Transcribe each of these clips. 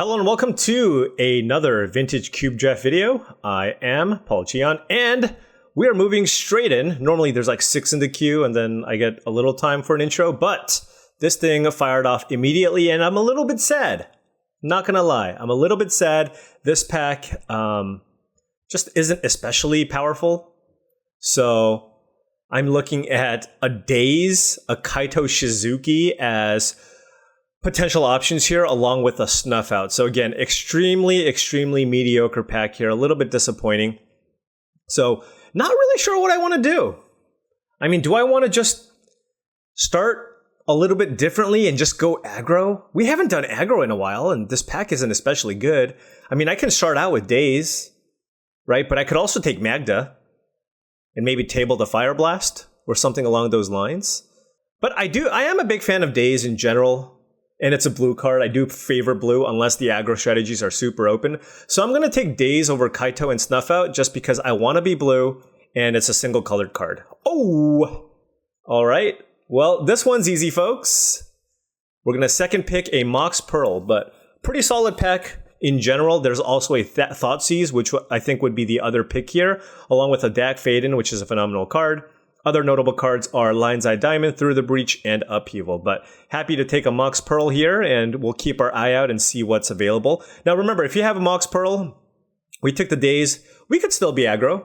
Hello and welcome to another vintage cube draft video. I am paulcheon and we are moving straight in. Normally there's like 6 in the queue and then I get a little time for an intro, but this thing fired off immediately and I'm a little bit sad. Not gonna lie, I'm a little bit sad. This pack just isn't especially powerful. So I'm looking at a Daze, a Kaito Shizuki as potential options here, along with a Snuff Out. So again, extremely mediocre pack here. A little bit disappointing. So not really sure what I want to do. I mean, do I want to just start a little bit differently and just go aggro? We haven't done aggro in a while, and this pack isn't especially good. I mean, I can start out with Daze, right? But I could also take Magda and maybe table the Fire Blast or something along those lines. But I am a big fan of Daze in general. And it's a blue card. I do favor blue unless the aggro strategies are super open. So I'm going to take Daze over Kaito and Snuff Out just because I want to be blue and it's a single colored card. Oh! All right. Well, this one's easy, folks. We're going to second pick a Mox Pearl, but pretty solid pack in general. There's also a Thoughtseize, which I think would be the other pick here, along with a Dak Faden, which is a phenomenal card. Other notable cards are Lion's Eye Diamond, Through the Breach, and Upheaval. But happy to take a Mox Pearl here, and we'll keep our eye out and see what's available. Now remember, if you have a Mox Pearl, we took the Daze, we could still be aggro.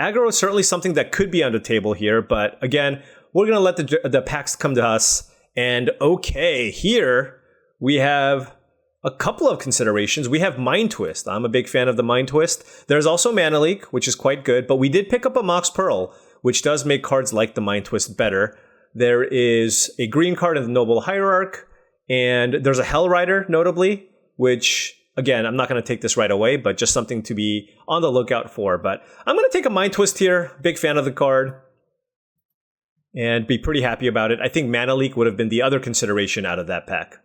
Aggro is certainly something that could be on the table here, but again, we're going to let the packs come to us. And okay, here we have a couple of considerations. We have Mind Twist. I'm a big fan of the Mind Twist. There's also Mana Leak, which is quite good, but we did pick up a Mox Pearl, which does make cards like the Mind Twist better. There is a green card in the Noble Hierarch, and there's a Hell Rider, notably, which, again, I'm not going to take this right away, but just something to be on the lookout for. But I'm going to take a Mind Twist here, big fan of the card, and be pretty happy about it. I think Mana Leak would have been the other consideration out of that pack.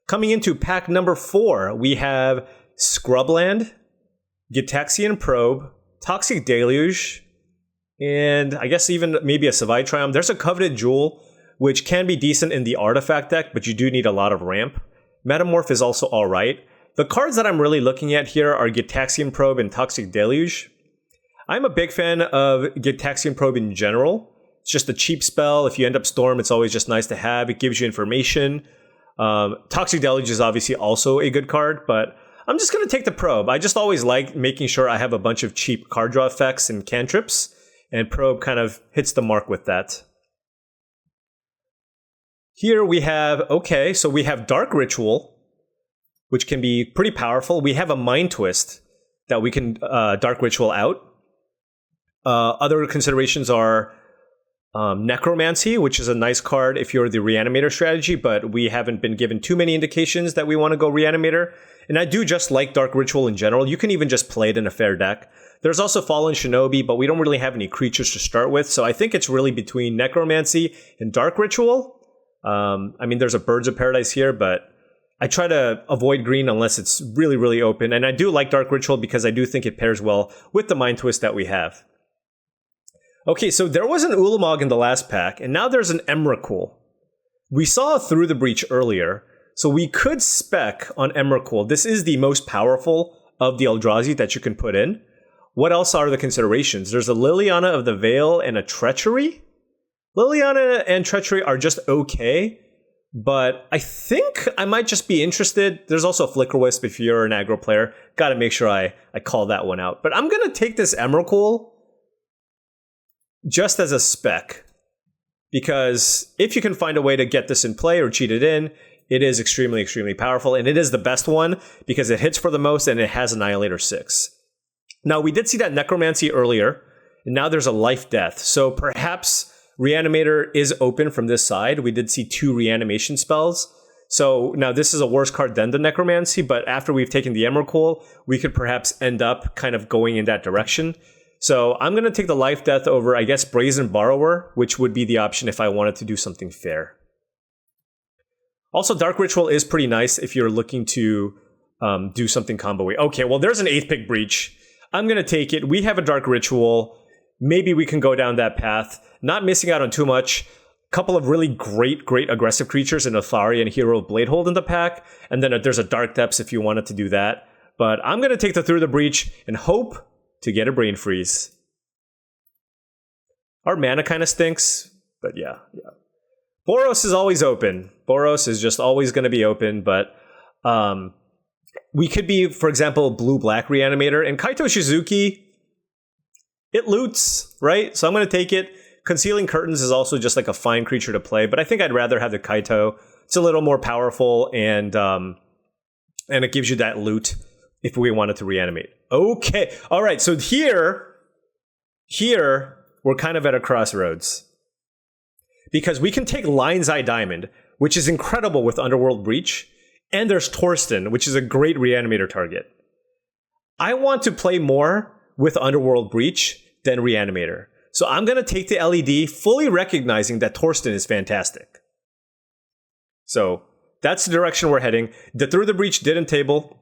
Coming into pack number 4, we have Scrubland, Gitaxian Probe, Toxic Deluge, and I guess even maybe a Savai Triumph. There's a Coveted Jewel, which can be decent in the Artifact deck, but you do need a lot of ramp. Metamorph is also alright. The cards that I'm really looking at here are Gitaxian Probe and Toxic Deluge. I'm a big fan of Gitaxian Probe in general. It's just a cheap spell. If you end up Storm, it's always just nice to have. It gives you information. Toxic Deluge is obviously also a good card, but I'm just going to take the Probe. I just always like making sure I have a bunch of cheap card draw effects and cantrips. And Probe kind of hits the mark with that. Here we have, okay, so we have Dark Ritual, which can be pretty powerful. We have a Mind Twist that we can Dark Ritual out. Other considerations are Necromancy, which is a nice card if you're the Reanimator strategy, but we haven't been given too many indications that we want to go Reanimator. And I do just like Dark Ritual in general. You can even just play it in a fair deck. There's also Fallen Shinobi, but we don't really have any creatures to start with, so I think it's really between Necromancy and Dark Ritual. I mean, there's a Birds of Paradise here, but I try to avoid green unless it's really open. And I do like Dark Ritual because I do think it pairs well with the Mind Twist that we have. Okay, so there was an Ulamog in the last pack, and now there's an Emrakul. We saw Through the Breach earlier, so we could spec on Emrakul. This is the most powerful of the Eldrazi that you can put in. What else are the considerations? There's a Liliana of the Veil and a Treachery. Liliana and Treachery are just okay, but I think I might just be interested. There's also Flicker Wisp if you're an aggro player. Gotta make sure I call that one out. But I'm gonna take this Emrakul just as a spec, because if you can find a way to get this in play or cheat it in, it is extremely powerful, and it is the best one because it hits for the most and it has Annihilator 6. Now, we did see that Necromancy earlier, and now there's a Life Death. So perhaps Reanimator is open from this side. We did see 2 reanimation spells. So now this is a worse card than the Necromancy, but after we've taken the Emrakul, we could perhaps end up kind of going in that direction. So I'm going to take the Life Death over, I guess, Brazen Borrower, which would be the option if I wanted to do something fair. Also, Dark Ritual is pretty nice if you're looking to do something combo-y. Okay, well, there's an 8th pick Breach. I'm going to take it. We have a Dark Ritual. Maybe we can go down that path. Not missing out on too much. couple of really great aggressive creatures in Athari and Hero of Bladehold in the pack, and then there's a Dark Depths if you wanted to do that. But I'm going to take the Through the Breach and hope to get a Brain Freeze. Our mana kind of stinks, but yeah. Boros is always open. Boros is just always going to be open, but we could be, for example, blue-black Reanimator, and Kaito Shizuki, it loots, right? So I'm going to take it. Concealing Curtains is also just like a fine creature to play, but I think I'd rather have the Kaito. It's a little more powerful, and it gives you that loot if we wanted to reanimate. Okay, all right, so here, we're kind of at a crossroads. Because we can take Lion's Eye Diamond, which is incredible with Underworld Breach, and there's Torsten, which is a great Reanimator target. I want to play more with Underworld Breach than Reanimator. So I'm going to take the LED, fully recognizing that Torsten is fantastic. So that's the direction we're heading. The Through the Breach didn't table.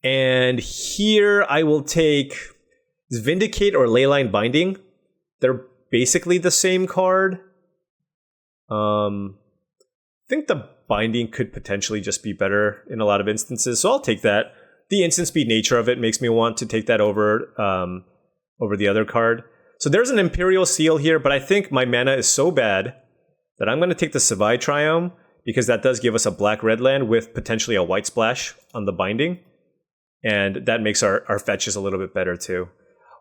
And here I will take Vindicate or Leyline Binding. They're basically the same card. I think the Binding could potentially just be better in a lot of instances, so I'll take that. The instant speed nature of it makes me want to take that over the other card. So there's an Imperial Seal here, but I think my mana is so bad that I'm going to take the Savai Triome, because that does give us a black-red land with potentially a white splash on the Binding, and that makes our fetches a little bit better too.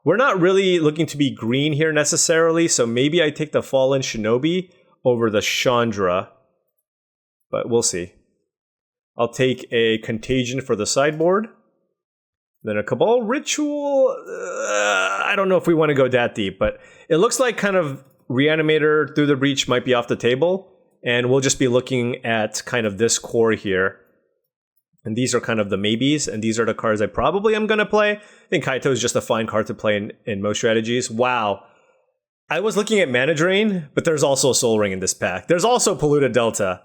We're not really looking to be green here necessarily, so maybe I take the Fallen Shinobi over the Chandra, but we'll see. I'll take a Contagion for the sideboard, then a Cabal Ritual. I don't know if we want to go that deep, but it looks like kind of Reanimator Through the Breach might be off the table, and we'll just be looking at kind of this core here. And these are kind of the maybes, and these are the cards I probably am going to play. I think Kaito is just a fine card to play in most strategies. Wow. I was looking at Mana Drain, but there's also Soul Ring in this pack. There's also Polluted Delta.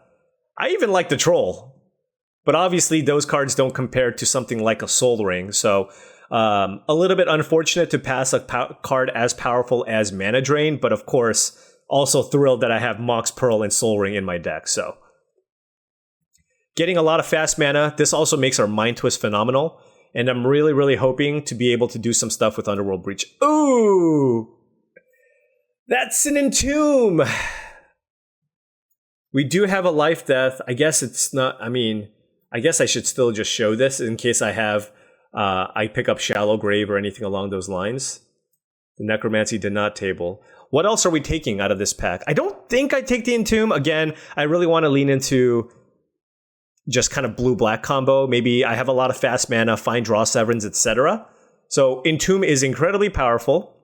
I even like the Troll. But obviously, those cards don't compare to something like a Soul Ring. So, a little bit unfortunate to pass a card as powerful as Mana Drain. But of course, also thrilled that I have Mox Pearl and Soul Ring in my deck. So, getting a lot of fast mana. This also makes our Mind Twist phenomenal. And I'm really hoping to be able to do some stuff with Underworld Breach. Ooh! That's an Entomb! We do have a Life Death. I guess it's not, I guess I should still just show this in case I have, I pick up Shallow Grave or anything along those lines. The Necromancy did not table. What else are we taking out of this pack? I don't think I take the Entomb. Again, I really want to lean into just kind of blue-black combo. Maybe I have a lot of fast mana, fine draw Severns, etc. So Entomb is incredibly powerful.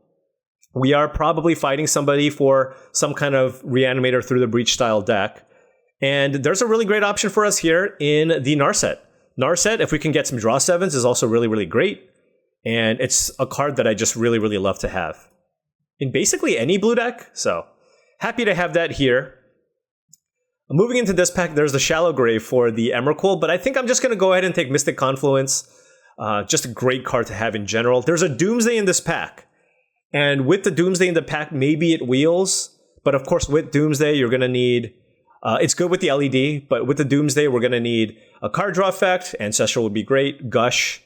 We are probably fighting somebody for some kind of Reanimator Through the Breach style deck. And there's a really great option for us here in the Narset. Narset, if we can get some draw sevens, is also really great. And it's a card that I just really love to have in basically any blue deck. So happy to have that here. Moving into this pack, there's the Shallow Grave for the Emrakul, but I think I'm just going to go ahead and take Mystic Confluence. Just a great card to have in general. There's a Doomsday in this pack. And with the Doomsday in the pack, maybe it wheels. But of course, with Doomsday, you're going to need... it's good with the LED, but with the Doomsday, we're going to need a card draw effect. Ancestral would be great. Gush,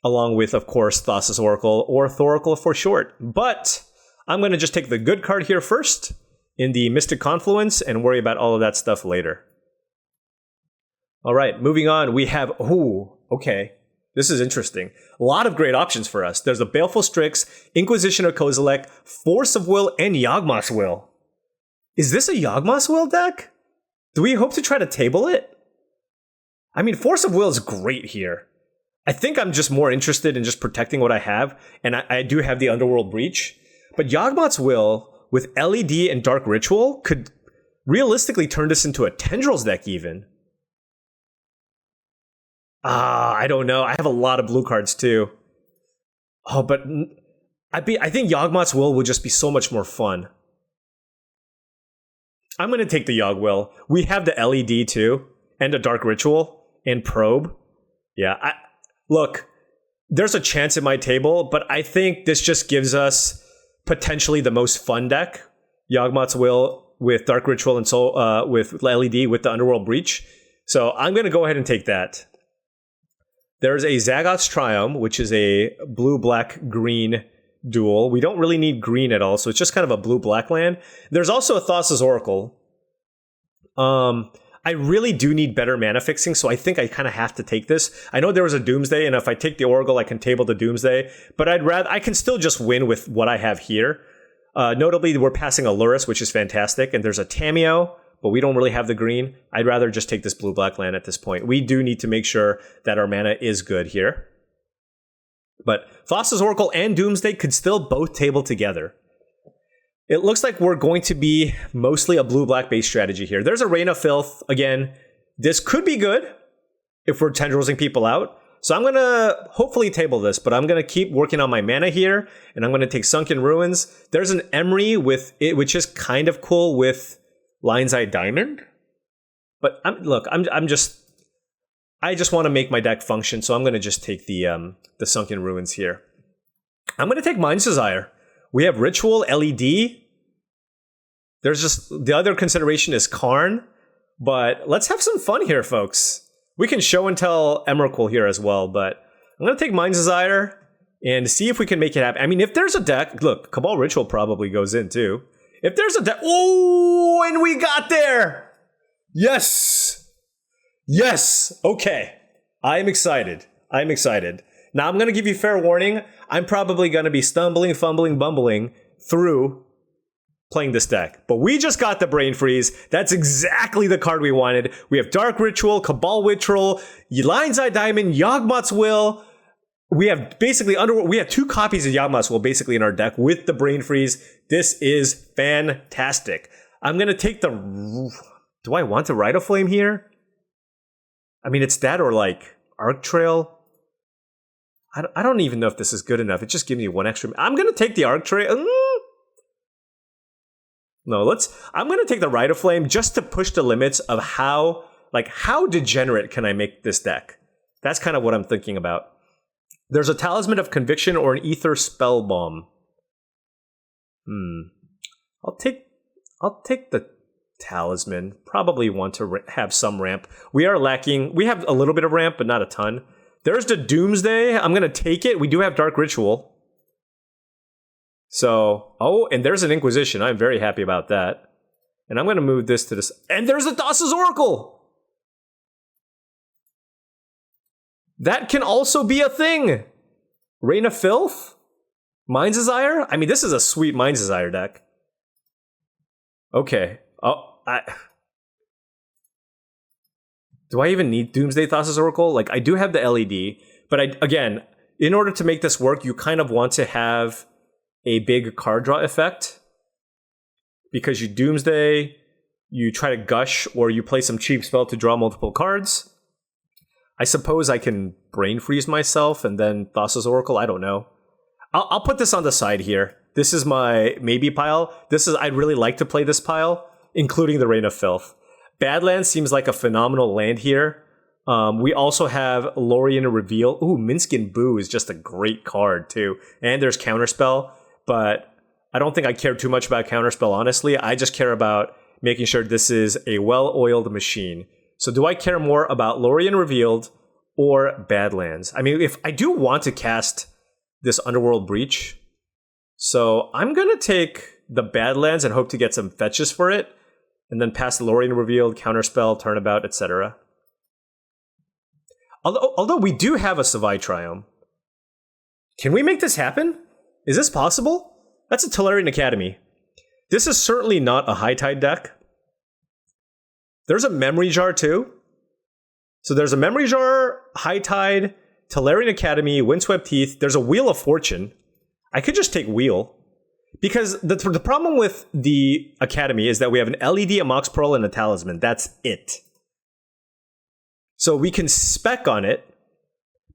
along with, of course, Thassa's Oracle, or Thoracle for short. But I'm going to just take the good card here first in the Mystic Confluence and worry about all of that stuff later. All right, moving on. We have... Ooh, okay. This is interesting. A lot of great options for us. There's the Baleful Strix, Inquisition of Kozilek, Force of Will, and Yawgmoth's Will. Is this a Yawgmoth's Will deck? Do we hope to try to table it? I mean, Force of Will is great here. I think I'm just more interested in just protecting what I have, and I do have the Underworld Breach. But Yawgmoth's Will, with LED and Dark Ritual, could realistically turn this into a Tendrils deck even. I don't know. I have a lot of blue cards too. Oh, but I think Yawgmoth's Will would just be so much more fun. I'm going to take the Yawg Will. We have the LED too, and a Dark Ritual, and Probe. Yeah, look, there's a chance in my table, but I think this just gives us potentially the most fun deck. Yawgmoth's Will with Dark Ritual and Soul with LED with the Underworld Breach. So I'm going to go ahead and take that. There's a Zagoth's Triumph, which is a blue-black-green dual. We don't really need green at all, so it's just kind of a blue-black land. There's also a Thassa's Oracle. I really do need better mana fixing, so I think I kind of have to take this. I know there was a Doomsday, and if I take the Oracle, I can table the Doomsday, but I can still just win with what I have here. Notably, we're passing a Lurrus, which is fantastic, and there's a Tamiyo, but we don't really have the green. I'd rather just take this blue-black land at this point. We do need to make sure that our mana is good here. But Thassa's Oracle and Doomsday could still both table together. It looks like we're going to be mostly a blue-black base strategy here. There's a Reign of Filth. Again, this could be good if we're tendrilsing people out. So I'm going to hopefully table this, but I'm going to keep working on my mana here, and I'm going to take Sunken Ruins. There's an Emery with it, which is kind of cool with Lion's Eye Diamond. But I just want to make my deck function, so I'm going to just take the Sunken Ruins here. I'm going to take Mind's Desire. We have Ritual, LED. There's just, the other consideration is Karn. But let's have some fun here, folks. We can show and tell Emrakul here as well, but I'm going to take Mind's Desire and see if we can make it happen. I mean, if there's a deck, look, Cabal Ritual probably goes in too. If there's a deck, oh, and we got there. Yes. Yes. Okay. I'm excited. I'm excited. Now, I'm going to give you fair warning. I'm probably going to be stumbling, fumbling, bumbling through playing this deck. But we just got the Brain Freeze. That's exactly the card we wanted. We have Dark Ritual, Cabal Ritual, Lion's Eye Diamond, Yawgmoth's Will. We have basically we have 2 copies of Yawgmoth's Will basically in our deck with the Brain Freeze. This is fantastic. I'm going to take the... Do I want to Rite of Flame here? I mean, it's that or like Arc Trail. I don't even know if this is good enough. It just gives me 1 extra. I'm going to take the Arc Trail. No, I'm going to take the Rite of Flame just to push the limits of how degenerate can I make this deck? That's kind of what I'm thinking about. There's a Talisman of Conviction or an Ether Spell Bomb. I'll take the Talisman. Probably want to have some ramp. We are lacking. We have a little bit of ramp, but not a ton. There's the Doomsday. I'm going to take it. We do have Dark Ritual. So, and there's an Inquisition. I'm very happy about that. And I'm going to move this to this. And there's the Thassa's Oracle. That can also be a thing. Reign of Filth? Mind's Desire? I mean, this is a sweet Mind's Desire deck. Okay. Do I even need Doomsday Thassa's Oracle? Like, I do have the LED, but again, in order to make this work, you kind of want to have a big card draw effect. Because you Doomsday, you try to gush, or you play some cheap spell to draw multiple cards. I suppose I can Brain Freeze myself and then Thassa's Oracle, I don't know. I'll put this on the side here. This is my maybe pile. I'd really like to play this pile, including the Reign of Filth. Badlands seems like a phenomenal land here. We also have Lorien Reveal. Ooh, Minskin Boo is just a great card, too. And there's Counterspell, but I don't think I care too much about Counterspell, honestly. I just care about making sure this is a well-oiled machine. So do I care more about Lorien Revealed or Badlands? I mean, if I do want to cast this Underworld Breach, so I'm going to take the Badlands and hope to get some fetches for it. And then pass Lorien Revealed, Counterspell, Turnabout, etc. Although we do have a Savai Triumph. Can we make this happen? Is this possible? That's a Tolarian Academy. This is certainly not a High Tide deck. There's a Memory Jar too. So there's a Memory Jar, High Tide, Tolarian Academy, Windswept Teeth. There's a Wheel of Fortune. I could just take Wheel. Because the problem with the Academy is that we have an LED, a Mox Pearl, and a Talisman. That's it. So we can spec on it,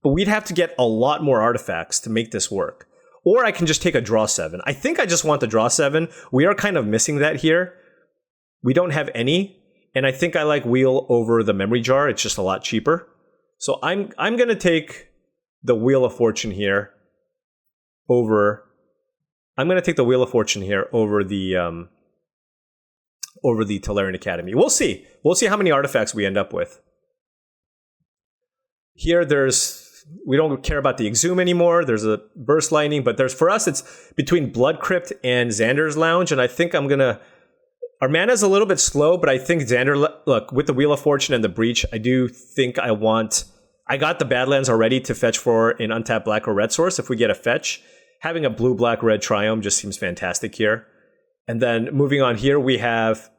but we'd have to get a lot more artifacts to make this work. Or I can just take a Draw 7. I think I just want the Draw 7. We are kind of missing that here. We don't have any, and I think I like Wheel over the Memory Jar. It's just a lot cheaper. So I'm going to take the Wheel of Fortune here over... I'm going to take the Wheel of Fortune here over the over the Tolarian Academy. We'll see. We'll see how many artifacts we end up with. Here, we don't care about the Exhume anymore. There's a Burst Lightning, but for us, it's between Blood Crypt and Xander's Lounge, and I think I'm gonna. Our mana's a little bit slow, but I think Xander, look, with the Wheel of Fortune and the Breach, I do think I got the Badlands already to fetch for an untapped black or red source if we get a fetch. Having a blue, black, red Triome just seems fantastic here. And then moving on here, we have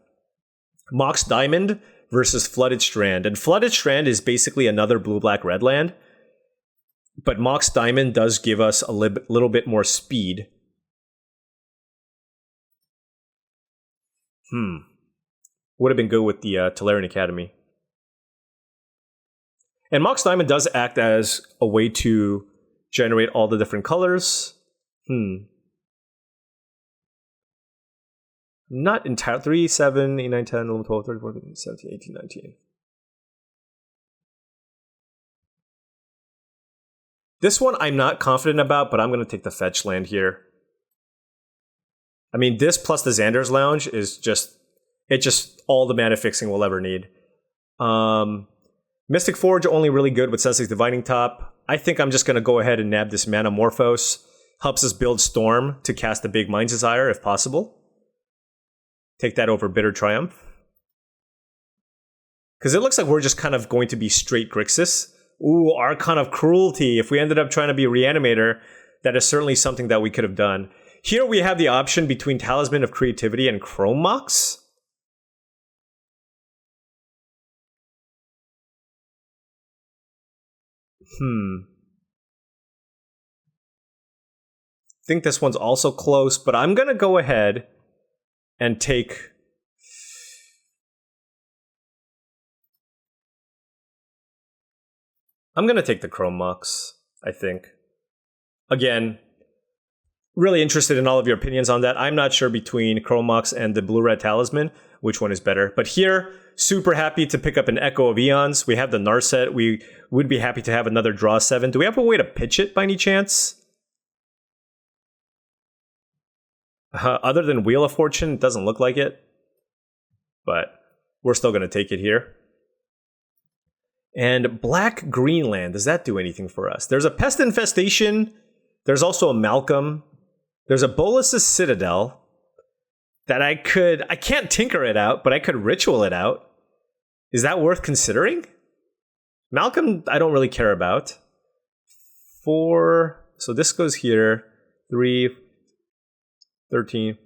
Mox Diamond versus Flooded Strand. And Flooded Strand is basically another blue, black, red land. But Mox Diamond does give us a little bit more speed. Would have been good with the Tolarian Academy. And Mox Diamond does act as a way to generate all the different colors. Not entirely. 3, 7, 8, 9, 10, 11, 12, 13, 14, 17, 18, 19. This one I'm not confident about, but I'm going to take the fetch land here. I mean, this plus the Xander's Lounge is just all the mana fixing we'll ever need. Mystic Forge only really good with Sensei's Divining Top. I think I'm just going to go ahead and nab this Mana Morphos. Helps us build Storm to cast the big Mind's Desire if possible. Take that over Bitter Triumph. Because it looks like we're just kind of going to be straight Grixis. Ooh, Archon of Cruelty. If we ended up trying to be a Reanimator, that is certainly something that we could have done. Here we have the option between Talisman of Creativity and Chrome Mox. I think this one's also close, but I'm going to go ahead and take... I'm going to take the Chrome Mox, I think. Again, really interested in all of your opinions on that. I'm not sure between Chrome Mox and the Blue-Red Talisman, which one is better. But here, super happy to pick up an Echo of Eons. We have the Narset. We would be happy to have another Draw 7. Do we have a way to pitch it by any chance? Other than Wheel of Fortune, it doesn't look like it. But we're still going to take it here. And Black Greenland, does that do anything for us? There's a Pest Infestation. There's also a Malcolm. There's a Bolus's Citadel that I can't tinker it out, but I could ritual it out. Is that worth considering? Malcolm, I don't really care about. 4, so this goes here. 3, 13,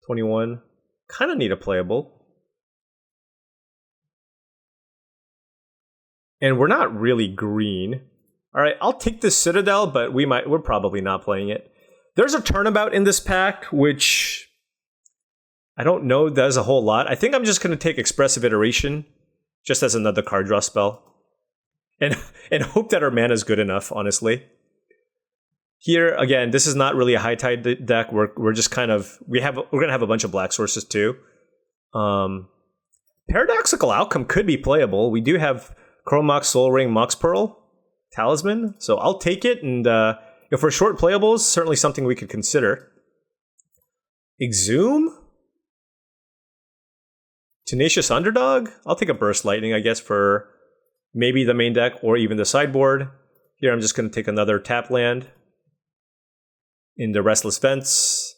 21. Kind of need a playable. And we're not really green. All right, I'll take this Citadel, but we're probably not playing it. There's a Turnabout in this pack, which I don't know does a whole lot. I think I'm just going to take Expressive Iteration, just as another card draw spell. And hope that our mana is good enough, honestly. Here, again, this is not really a high tide deck. We're just kind of... we're going to have a bunch of black sources, too. Paradoxical Outcome could be playable. We do have Chrome Mox, Soul Ring, Mox Pearl, Talisman. So I'll take it, and if we're short playables, certainly something we could consider. Exhume? Tenacious Underdog? I'll take a Burst Lightning, I guess, for maybe the main deck or even the sideboard. Here I'm just going to take another tap land. Into Restless Vents.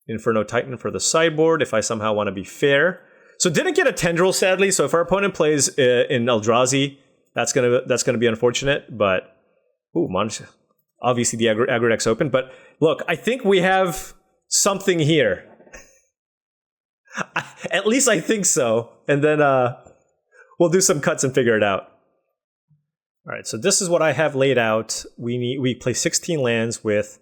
Inferno Titan for the sideboard, if I somehow want to be fair. So didn't get a Tendril, sadly, so if our opponent plays in Eldrazi, that's gonna be unfortunate, but... ooh, obviously the aggro deck's open, but look, I think we have something here. At least I think so, and then we'll do some cuts and figure it out. Alright, so this is what I have laid out. We play 16 lands with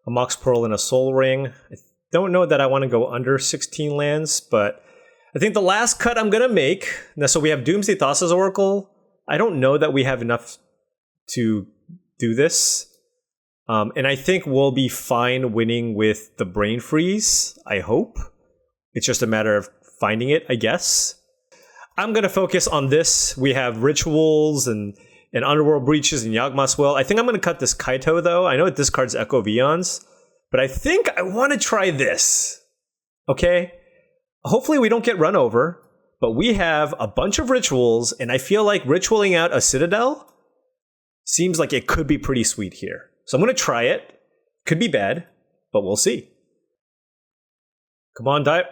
a Mox Pearl and a Soul Ring. I don't know that I want to go under 16 lands, but I think the last cut I'm going to make... now, so we have Doomsday Thassa's Oracle. I don't know that we have enough to do this. And I think we'll be fine winning with the Brain Freeze, I hope. It's just a matter of finding it, I guess. I'm going to focus on this. We have Rituals and Underworld Breaches and Yawgmoth's Will. I think I'm going to cut this Kaito, though. I know it discards Echo of Eons, but I think I want to try this. Okay? hopefully we don't get run over, but we have a bunch of rituals, and I feel like ritualing out a citadel seems like it could be pretty sweet here. So I'm going to try it. Could be bad, but we'll see. Come on, die.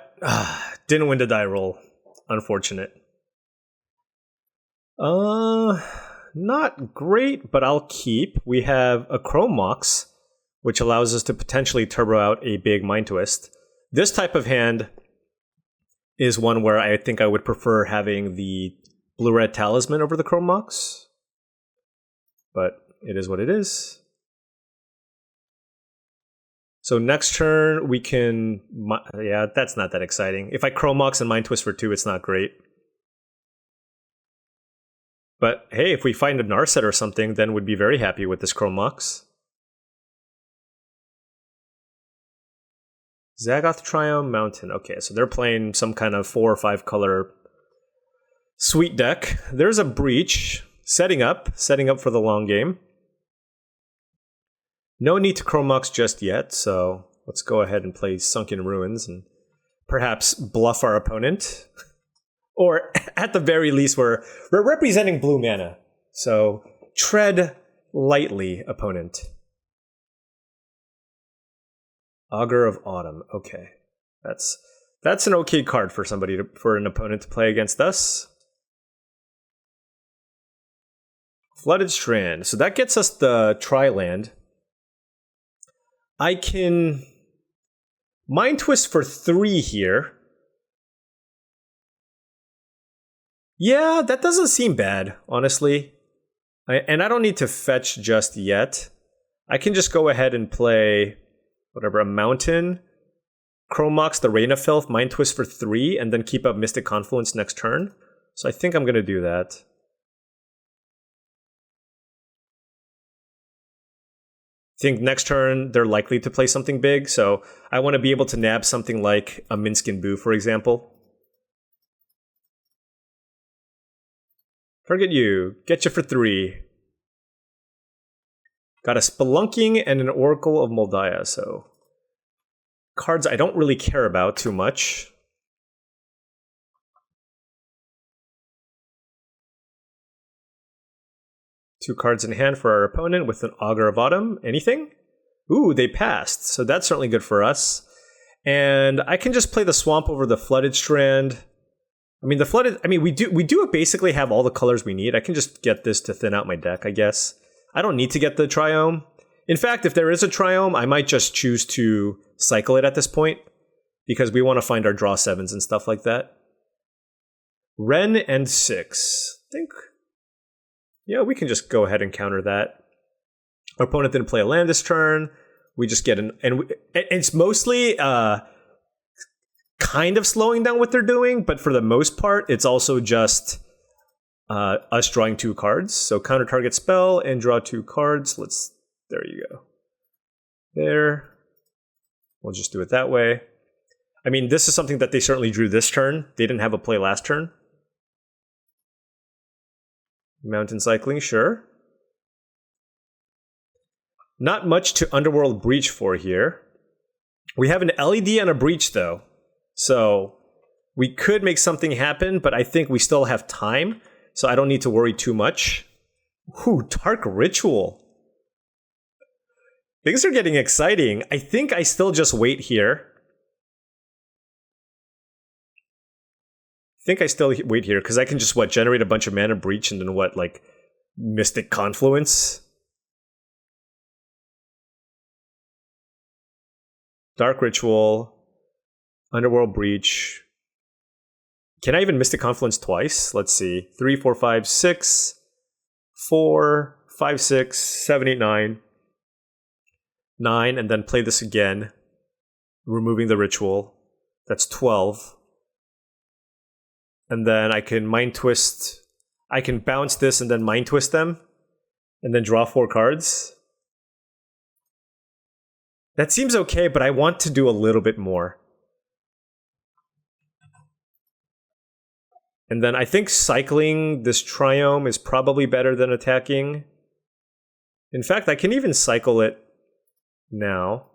Didn't win the die roll. Unfortunate. Not great, but I'll keep. We have a Chrome Mox, which allows us to potentially turbo out a big Mind Twist. This type of hand is one where I think I would prefer having the blue-red talisman over the Chrome Mox. But it is what it is. So next turn we can... Yeah, that's not that exciting. If I Chrome Mox and Mind Twist for 2, it's not great. But hey, if we find a Narset or something, then we'd be very happy with this Chrome Mox. Zagoth Triome Mountain. Okay, so they're playing some kind of 4 or 5 color sweet deck. There's a Breach setting up for the long game. No need to Chrome Mox just yet, so let's go ahead and play Sunken Ruins and perhaps bluff our opponent. Or at the very least, we're representing blue mana. So tread lightly, opponent. Augur of Autumn. Okay, that's an okay card for for an opponent to play against us. Flooded Strand. So that gets us the tri-land. I can Mind Twist for 3 here. Yeah, that doesn't seem bad, honestly. And I don't need to fetch just yet. I can just go ahead and play whatever, a Mountain, Chrome Mox, the Reign of Filth, Mind Twist for 3, and then keep up Mystic Confluence next turn. So I think I'm going to do that. I think next turn they're likely to play something big, so I want to be able to nab something like a Minskin Boo, for example. Target you. Get you for 3. Got a Spelunking and an Oracle of Moldiah, so cards I don't really care about too much. Two cards in hand for our opponent with an Augur of Autumn. Anything? Ooh, they passed, so that's certainly good for us. And I can just play the Swamp over the Flooded Strand. I mean, we do basically have all the colors we need. I can just get this to thin out my deck, I guess. I don't need to get the Triome. In fact, if there is a Triome, I might just choose to cycle it at this point, because we want to find our draw 7s and stuff like that. Wrenn and 6. I think, yeah, we can just go ahead and counter that. Our opponent didn't play a land this turn. We just get it's mostly kind of slowing down what they're doing, but for the most part, it's also just us drawing 2 cards. So counter target spell and draw 2 cards. There you go. There. We'll just do it that way. I mean, this is something that they certainly drew this turn. They didn't have a play last turn. Mountain cycling, sure. Not much to Underworld Breach for here. We have an LED and a Breach, though. So we could make something happen, but I think we still have time, so I don't need to worry too much. Ooh, Dark Ritual. Things are getting exciting. I think I still just wait here. Because I can just, generate a bunch of mana Breach and then Mystic Confluence? Dark Ritual, Underworld Breach. Can I even Mystic Confluence twice? Let's see. 3, 4, 5, 6, 4, 5, 6, 7, 8, 9. 9, and then play this again, removing the ritual. That's 12. And then I can Mind Twist. I can bounce this and then Mind Twist them, and then draw 4 cards. That seems okay, but I want to do a little bit more. And then I think cycling this Triome is probably better than attacking. In fact, I can even cycle it now.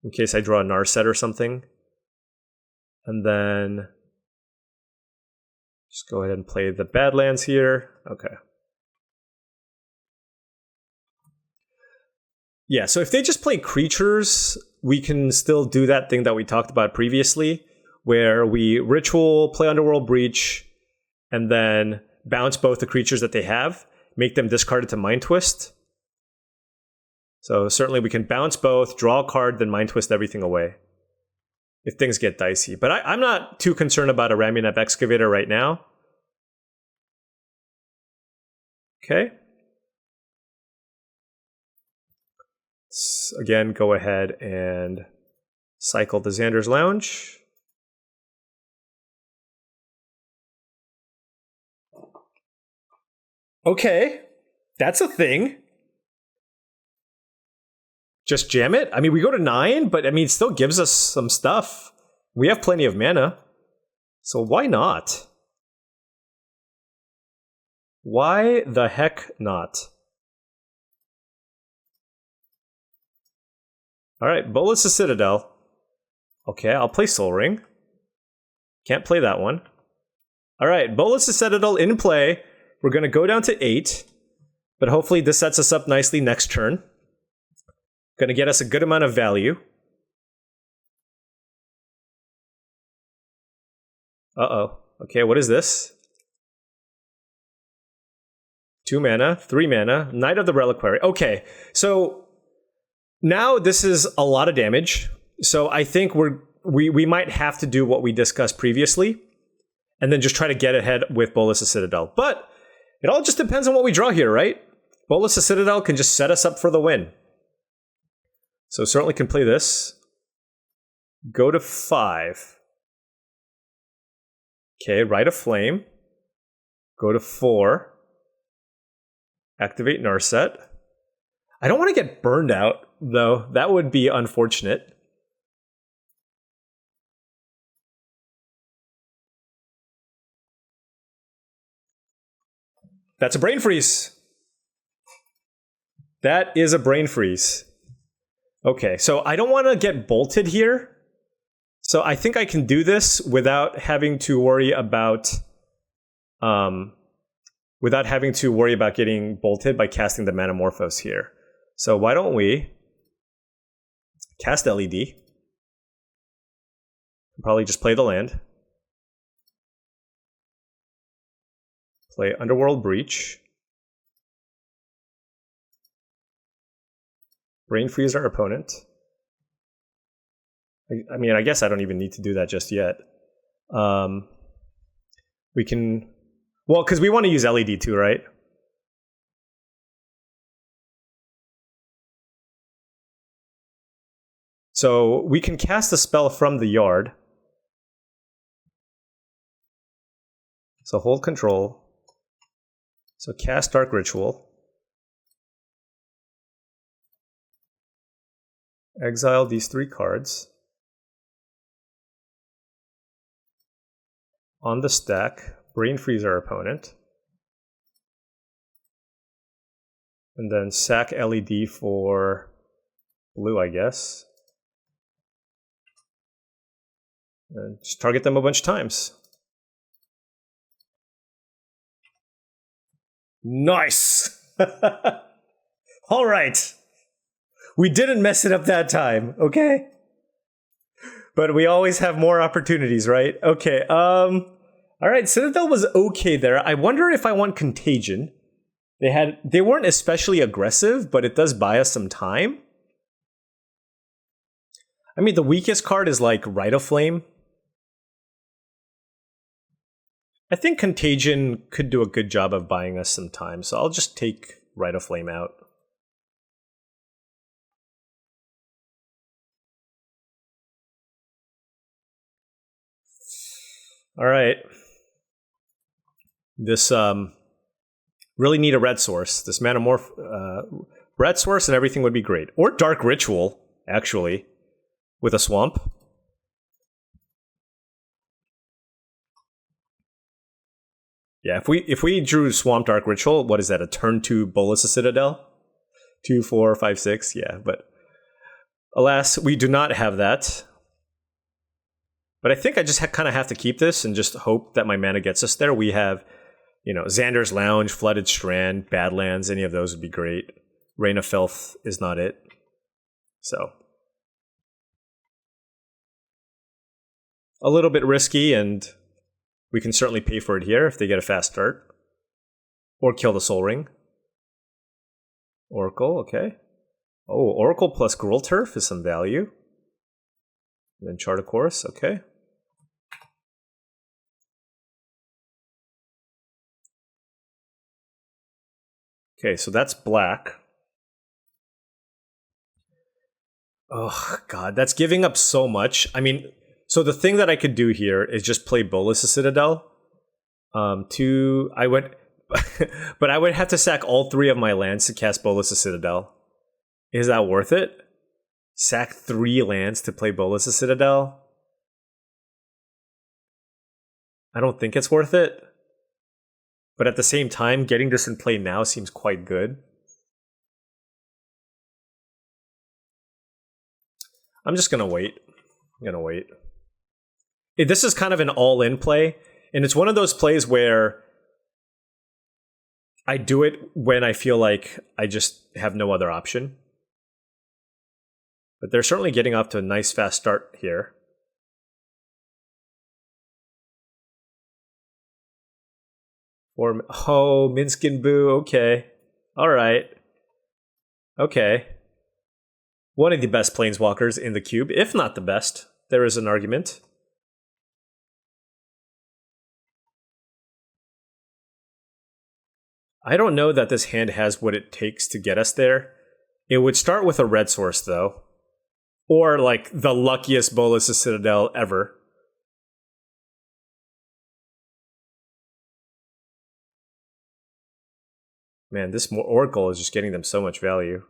in case I draw a Narset or something. And then just go ahead and play the Badlands here. Okay. Yeah, so if they just play creatures, we can still do that thing that we talked about previously, where we ritual, play Underworld Breach, and then bounce both the creatures that they have, make them discarded to Mind Twist. So certainly we can bounce both, draw a card, then Mind Twist everything away if things get dicey. But I'm not too concerned about a Ramunap Excavator right now. Okay. Let's again go ahead and cycle the Xander's Lounge. Okay, that's a thing. Just jam it? I mean, we go to 9, but I mean, it still gives us some stuff. We have plenty of mana. So why not? Why the heck not? Alright, Bolas the Citadel. Okay, I'll play Sol Ring. Can't play that one. Alright, Bolas the Citadel in play. We're going to go down to 8. But hopefully this sets us up nicely next turn. Going to get us a good amount of value. Uh-oh. Okay, what is this? 2 mana, 3 mana, Knight of the Reliquary. Okay, so now this is a lot of damage. So I think we might have to do what we discussed previously, and then just try to get ahead with Bolas the Citadel. But it all just depends on what we draw here, right? Bolas the Citadel can just set us up for the win. So certainly can play this. Go to 5. Okay, Rite of Flame. Go to 4. Activate Narset. I don't want to get burned out, though. That would be unfortunate. That's a Brain Freeze. That is a Brain Freeze. Okay, so I don't want to get bolted here. So I think I can do this without having to worry about getting bolted by casting the Manamorphose here. So why don't we cast LED? Probably just play the land. Play Underworld Breach. Brain Freeze our opponent. I mean, I guess I don't even need to do that just yet. We can... Well, because we want to use LED too, right? So we can cast a spell from the yard. So hold control. So cast Dark Ritual. Exile these 3 cards. On the stack, Brain Freeze our opponent. And then sack LED for blue, I guess. And just target them a bunch of times. Nice! All right. We didn't mess it up that time, okay? But we always have more opportunities, right? Okay, all right, Citadel was okay there. I wonder if I want Contagion. They weren't especially aggressive, but it does buy us some time. I mean, the weakest card is like Rite of Flame. I think Contagion could do a good job of buying us some time, so I'll just take Rite of Flame out. All right. This really need a red source. This red source and everything would be great. Or Dark Ritual, actually, with a swamp. Yeah, if we drew Swamp Dark Ritual, what is that? A turn 2 Bolas the Citadel? 2, 4, 5, 6. Yeah, but Alas, we do not have that. But I think I just kind of have to keep this and just hope that my mana gets us there. We have, you know, Xander's Lounge, Flooded Strand, Badlands, any of those would be great. Rain of Filth is not it. So a little bit risky, and we can certainly pay for it here if they get a fast start. Or kill the Soul Ring. Oracle, okay. Oh, Oracle plus Gruul Turf is some value. And then Chart a Course, okay. Okay, so that's black. Oh, God, that's giving up so much. I mean, so the thing that I could do here is just play Bolas the Citadel. I would, but I would have to sack all 3 of my lands to cast Bolas the Citadel. Is that worth it? Sack 3 lands to play Bolas the Citadel? I don't think it's worth it. But at the same time, getting this in play now seems quite good. I'm just going to wait. This is kind of an all-in play. And it's one of those plays where I do it when I feel like I just have no other option. But they're certainly getting off to a nice fast start here. Oh, Minskin Boo, okay. Alright. Okay. One of the best planeswalkers in the cube, if not the best. There is an argument. I don't know that this hand has what it takes to get us there. It would start with a red source, though. Or, like, the luckiest Bolas the Citadel ever. Man, this Oracle is just getting them so much value.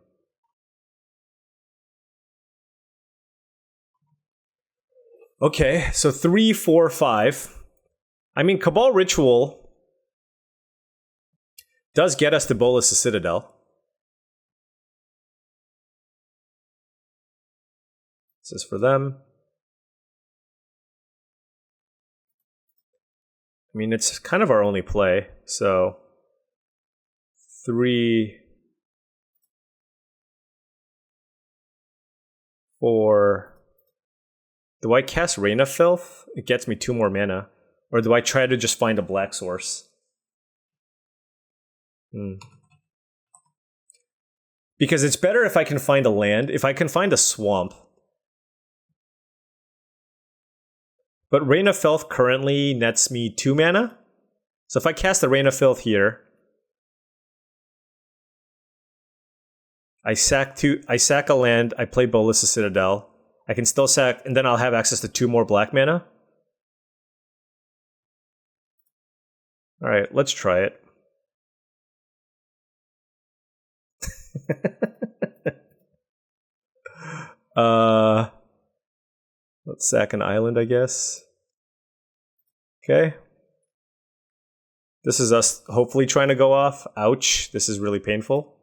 Okay, so 3, 4, 5. I mean, Cabal Ritual does get us to Bolas the Citadel. This is for them. I mean, it's kind of our only play, so 3, 4. Do I cast Rain of Filth? It gets me 2 more mana. Or do I try to just find a black source? Because it's better if I can find a land. If I can find a swamp. But Rain of Filth currently nets me 2 mana. So if I cast the Rain of Filth here, I sack a land, I play Bolas the Citadel. I can still sack, and then I'll have access to 2 more black mana. Alright, let's try it. Let's sack an island, I guess. Okay. This is us hopefully trying to go off. Ouch, this is really painful.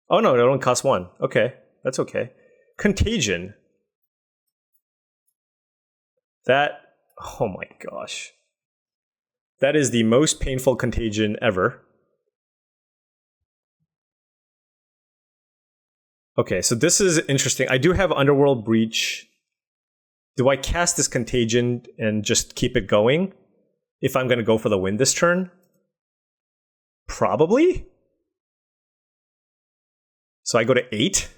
Oh no, it only costs 1. Okay, that's okay. Contagion. That, oh my gosh. That is the most painful contagion ever. Okay, so this is interesting. I do have Underworld Breach. Do I cast this contagion and just keep it going if I'm going to go for the win this turn? Probably. So I go to 8.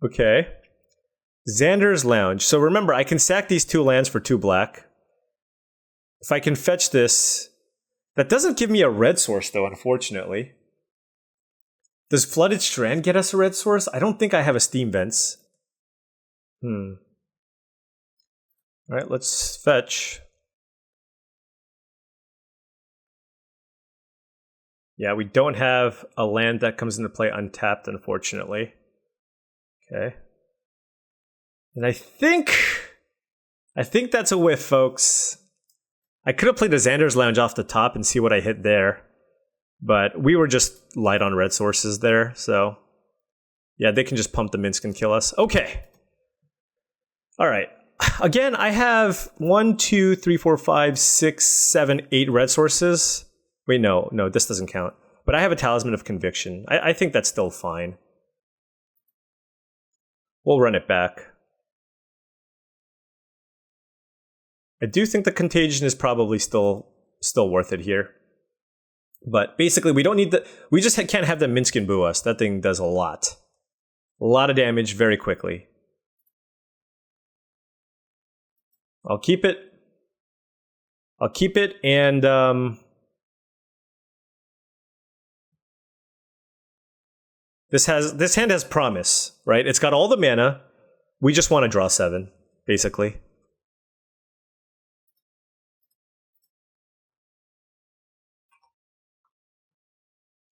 Okay. Xander's Lounge. So remember, I can sack these 2 lands for 2 black. If I can fetch this... That doesn't give me a red source, though, unfortunately. Does Flooded Strand get us a red source? I don't think I have a Steam Vents. Alright, let's fetch. Yeah, we don't have a land that comes into play untapped, unfortunately. Okay. And I think that's a whiff, folks. I could have played a Xander's Lounge off the top and see what I hit there. But we were just light on red sources there, so... Yeah, they can just pump the Minsk and kill us. Okay. Alright. Again, I have 1, 2, 3, 4, 5, 6, 7, 8 red sources. Wait, no, this doesn't count. But I have a Talisman of Conviction. I think that's still fine. We'll run it back. I do think the Contagion is probably still worth it here. But basically, we don't need the... We just can't have the Minskin boo us. That thing does a lot. A lot of damage very quickly. I'll keep it. And... This hand has promise, right? It's got all the mana. We just want to draw 7, basically.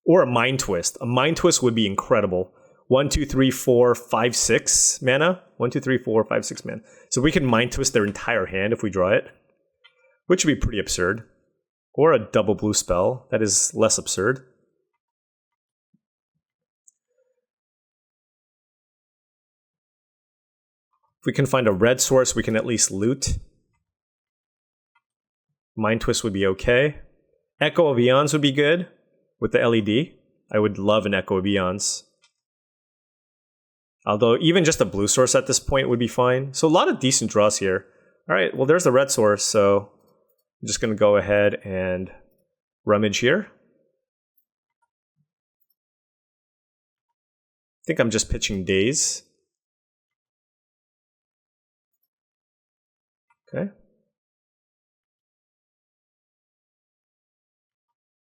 Or a Mind Twist. A Mind Twist would be incredible. 1, 2, 3, 4, 5, 6 mana. 1, 2, 3, 4, 5, 6 mana. So we can Mind Twist their entire hand if we draw it. Which would be pretty absurd. Or a double blue spell. That is less absurd. If we can find a red source, we can at least loot. Mind Twist would be okay. Echo of Eons would be good. With the LED, I would love an Echo of Eons. Although even just a blue source at this point would be fine. So a lot of decent draws here. Alright, well there's the red source, so I'm just going to go ahead and rummage here. I think I'm just pitching Daze. Okay.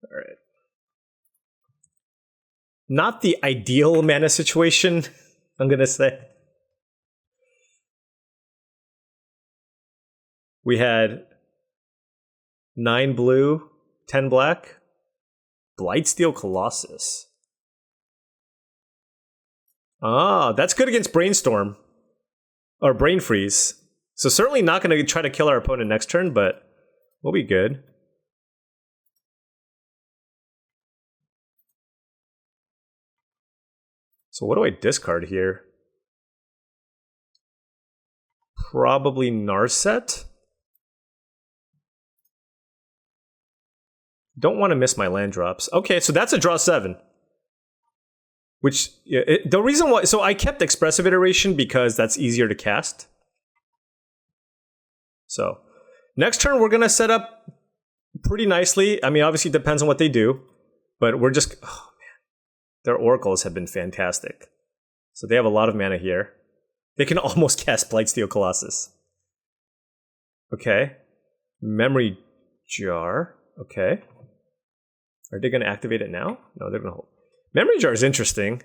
Alright. Not the ideal mana situation, I'm gonna say. We had 9 blue, 10 black. Blightsteel Colossus. Ah, that's good against Brainstorm. Or Brain Freeze. So certainly not gonna try to kill our opponent next turn, but we'll be good. So what do I discard here? Probably Narset? Don't want to miss my land drops. Okay, so that's a draw 7. Which, the reason why... So I kept Expressive Iteration because that's easier to cast. So, next turn we're going to set up pretty nicely. I mean, obviously it depends on what they do. But we're just... Oh, their oracles have been fantastic. So they have a lot of mana here. They can almost cast Blightsteel Colossus. Okay. Memory Jar. Okay. Are they going to activate it now? No, they're going to hold. Memory Jar is interesting.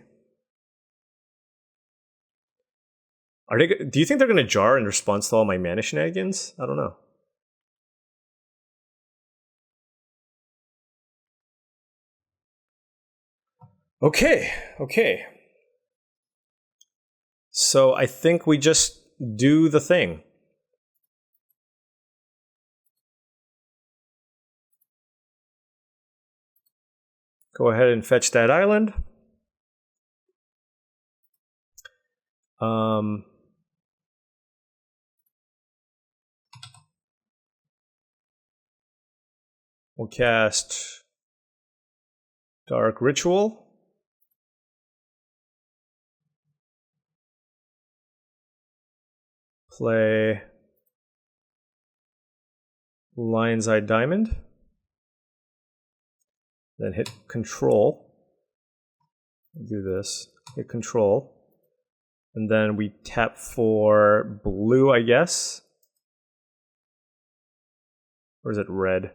Are they? Do you think they're going to jar in response to all my mana shenanigans? I don't know. Okay, okay. So I think we just do the thing. Go ahead and fetch that island. We'll cast Dark Ritual. Play Lion's Eye Diamond. Then hit Control. Do this. Hit Control. And then we tap for blue, I guess. Or is it red?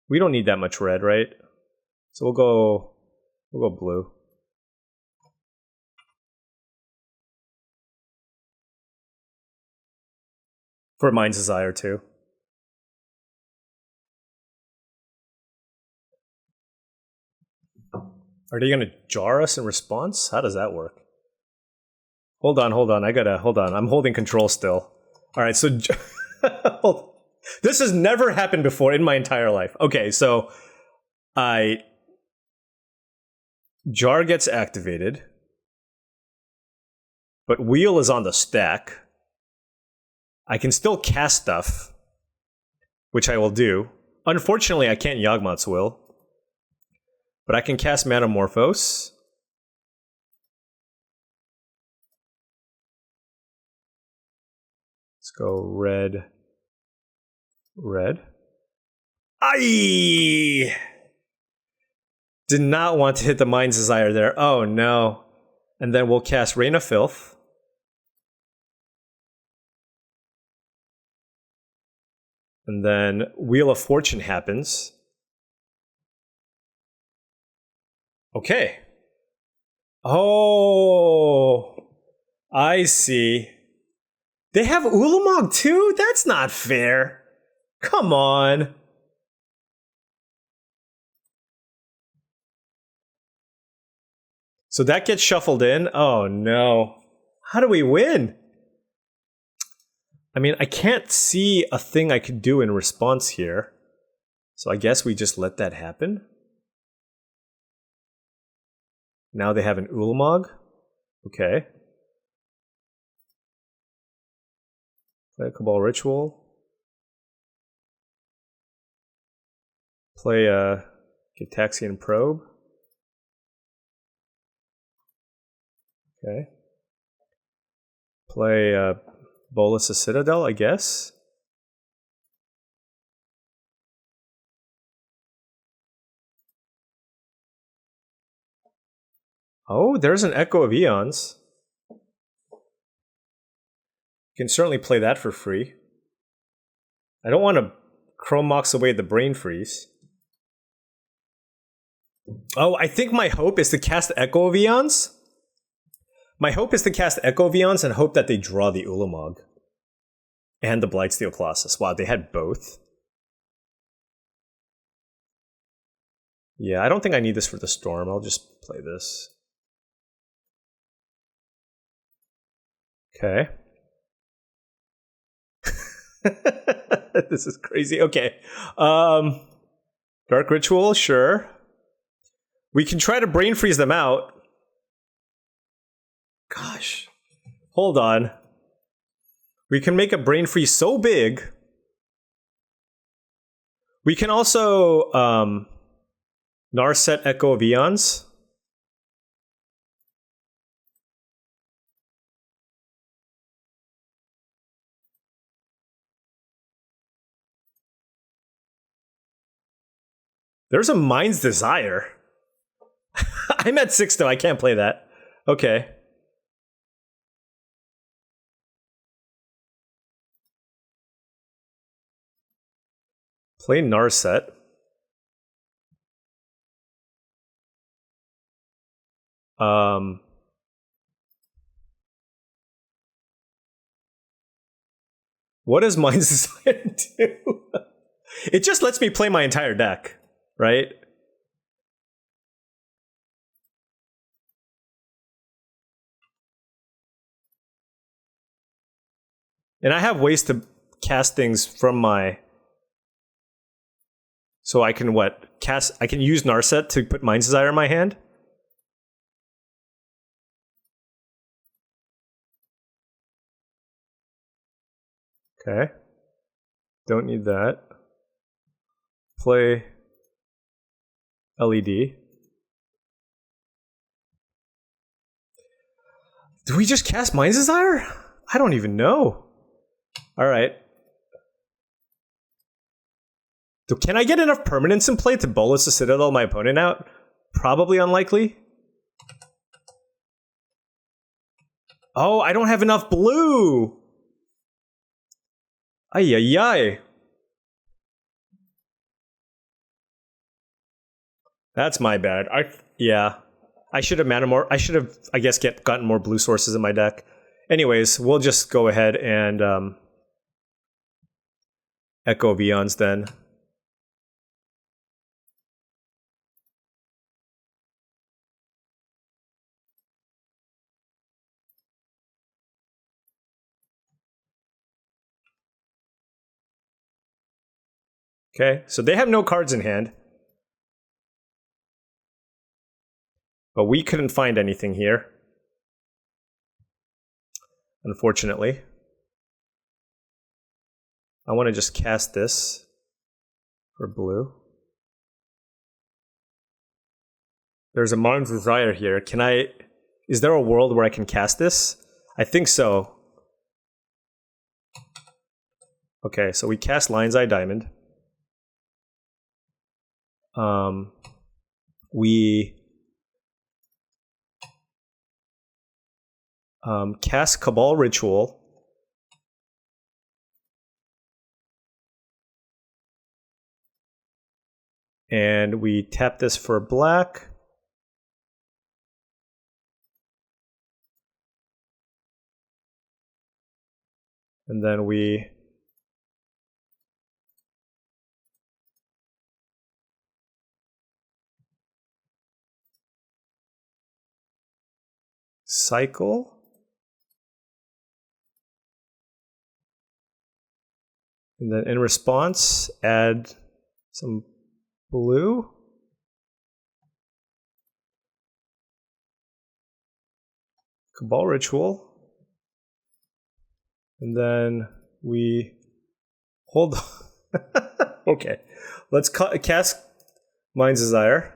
We don't need that much red, right? So we'll go blue. For Mind's Desire too. Are they going to jar us in response? How does that work? Hold on. I gotta hold on. I'm holding control still. All right, so this has never happened before in my entire life. Okay, so jar gets activated, but wheel is on the stack. I can still cast stuff, which I will do. Unfortunately, I can't Yawgmoth's Will, but I can cast Metamorphose. Let's go red. Red. Aye! Did not want to hit the Mind's Desire there. Oh no. And then we'll cast Rain of Filth. And then Wheel of Fortune happens. Okay. Oh, I see. They have Ulamog too? That's not fair. Come on. So that gets shuffled in. Oh no. How do we win? I mean, I can't see a thing I could do in response here. So I guess we just let that happen. Now they have an Ulamog. Okay. Play a Cabal Ritual. Play a Gitaxian Probe. Okay. Play a Bolus of Citadel, I guess. Oh, there's an Echo of Eons. You can certainly play that for free. I don't want to Chrome Mox away the Brain Freeze. Oh, I think my hope is to cast Echo of Eons. My hope is to cast Echo of Eons and hope that they draw the Ulamog. And the Blightsteel Colossus. Wow, they had both. Yeah, I don't think I need this for the Storm. I'll just play this. Okay. This is crazy. Okay. Dark Ritual, sure. We can try to Brain Freeze them out. Gosh. Hold on. We can make a Brain Freeze so big. We can also Narset Echo of Eons. There's a Mind's Desire. I'm at 6 though, I can't play that. Okay. Play Narset. What does Mind's Desire do? It just lets me play my entire deck, right? And I have ways to cast things from my... So I can what? Cast... I can use Narset to put Mind's Desire in my hand? Okay. Don't need that. Play LED. Do we just cast Mind's Desire? I don't even know. Alright. Can I get enough permanence in play to Bolus the Citadel my opponent out? Probably unlikely. Oh, I don't have enough blue! Ay, ay, ay. That's my bad. Yeah. I should have I should have, I guess, gotten more blue sources in my deck. Anyways, we'll just go ahead and Echo of Eons then. Okay, so they have no cards in hand. But we couldn't find anything here, unfortunately. I want to just cast this for blue. There's a Mind's Desire here. Can I... Is there a world where I can cast this? I think so. Okay, so we cast Lion's Eye Diamond. We cast Cabal Ritual. And we tap this for black. And then we cycle. And then in response, add some blue. Cabal Ritual. And then we hold on. Okay, let's cast Mind's Desire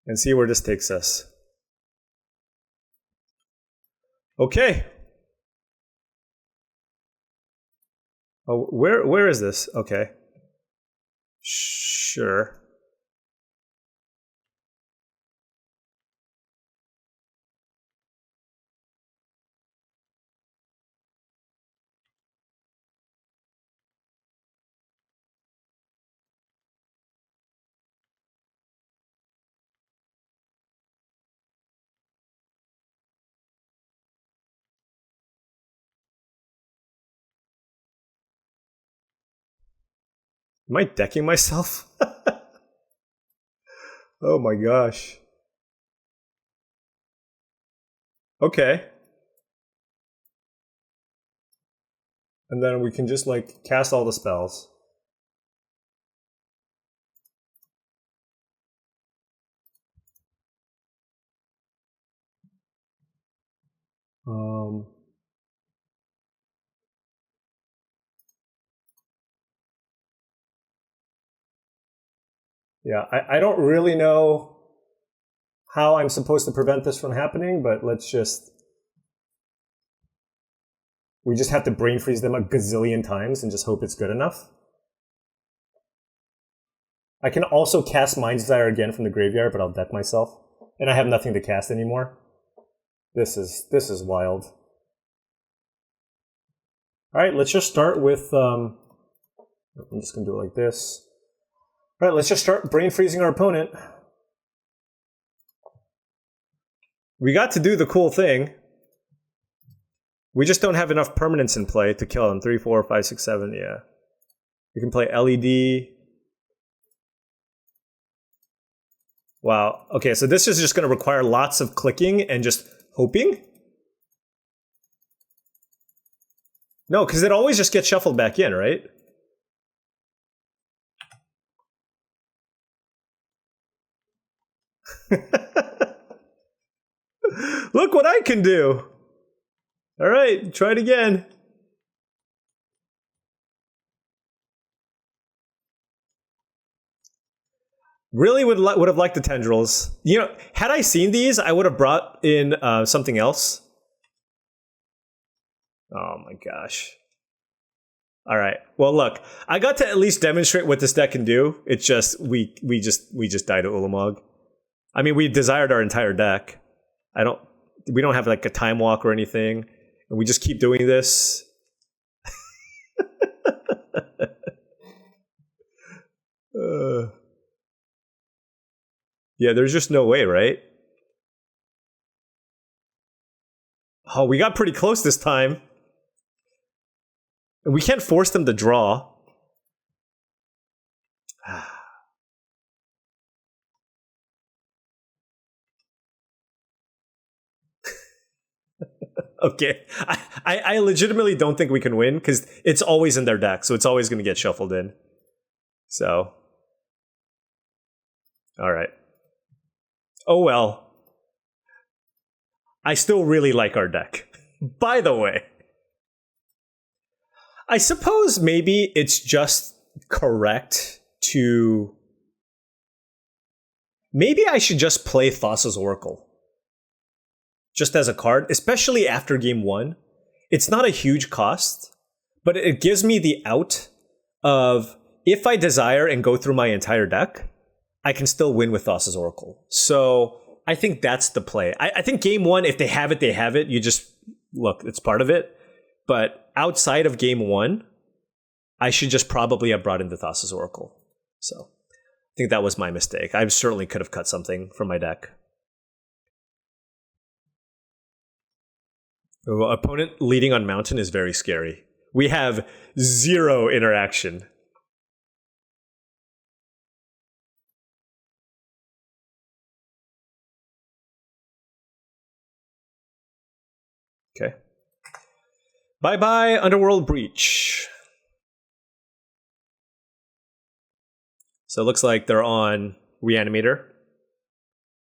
and see where this takes us. Okay. Oh, where is this? Okay. Sure. Am I decking myself? Oh my gosh. Okay. And then we can just like cast all the spells. Yeah, I don't really know how I'm supposed to prevent this from happening, but let's just... We just have to brain freeze them a gazillion times and just hope it's good enough. I can also cast Mind's Desire again from the graveyard, but I'll deck myself. And I have nothing to cast anymore. This is wild. Alright, let's just start with... I'm just going to do it like this. Alright, let's just start brain freezing our opponent. We got to do the cool thing. We just don't have enough permanents in play to kill them. 3, 4, 5, 6, 7, yeah. We can play LED. Wow. Okay, so this is just going to require lots of clicking and just hoping? No, because it always just gets shuffled back in, right? Look what I can do! Alright, try it again. Really would have liked the tendrils. You know, had I seen these, I would have brought in something else. Oh my gosh. Alright, well look, I got to at least demonstrate what this deck can do. It's just, we just died to Ulamog. I mean, we desired our entire deck. We don't have like a time walk or anything. And we just keep doing this. Yeah, there's just no way, right? Oh, we got pretty close this time. And we can't force them to draw. Okay, I legitimately don't think we can win because it's always in their deck, so it's always going to get shuffled in. So, all right. Oh well. I still really like our deck. By the way, I suppose maybe it's just correct to... Maybe I should just play Thassa's Oracle. Just as a card, especially after game 1. It's not a huge cost, but it gives me the out of, if I desire and go through my entire deck, I can still win with Thassa's Oracle. So I think that's the play. I think game 1, if they have it, they have it. You just, look, it's part of it. But outside of game 1, I should just probably have brought in the Thassa's Oracle. So I think that was my mistake. I certainly could have cut something from my deck. Opponent leading on Mountain is very scary. We have 0 interaction. Okay. Bye-bye, Underworld Breach. So it looks like they're on Reanimator,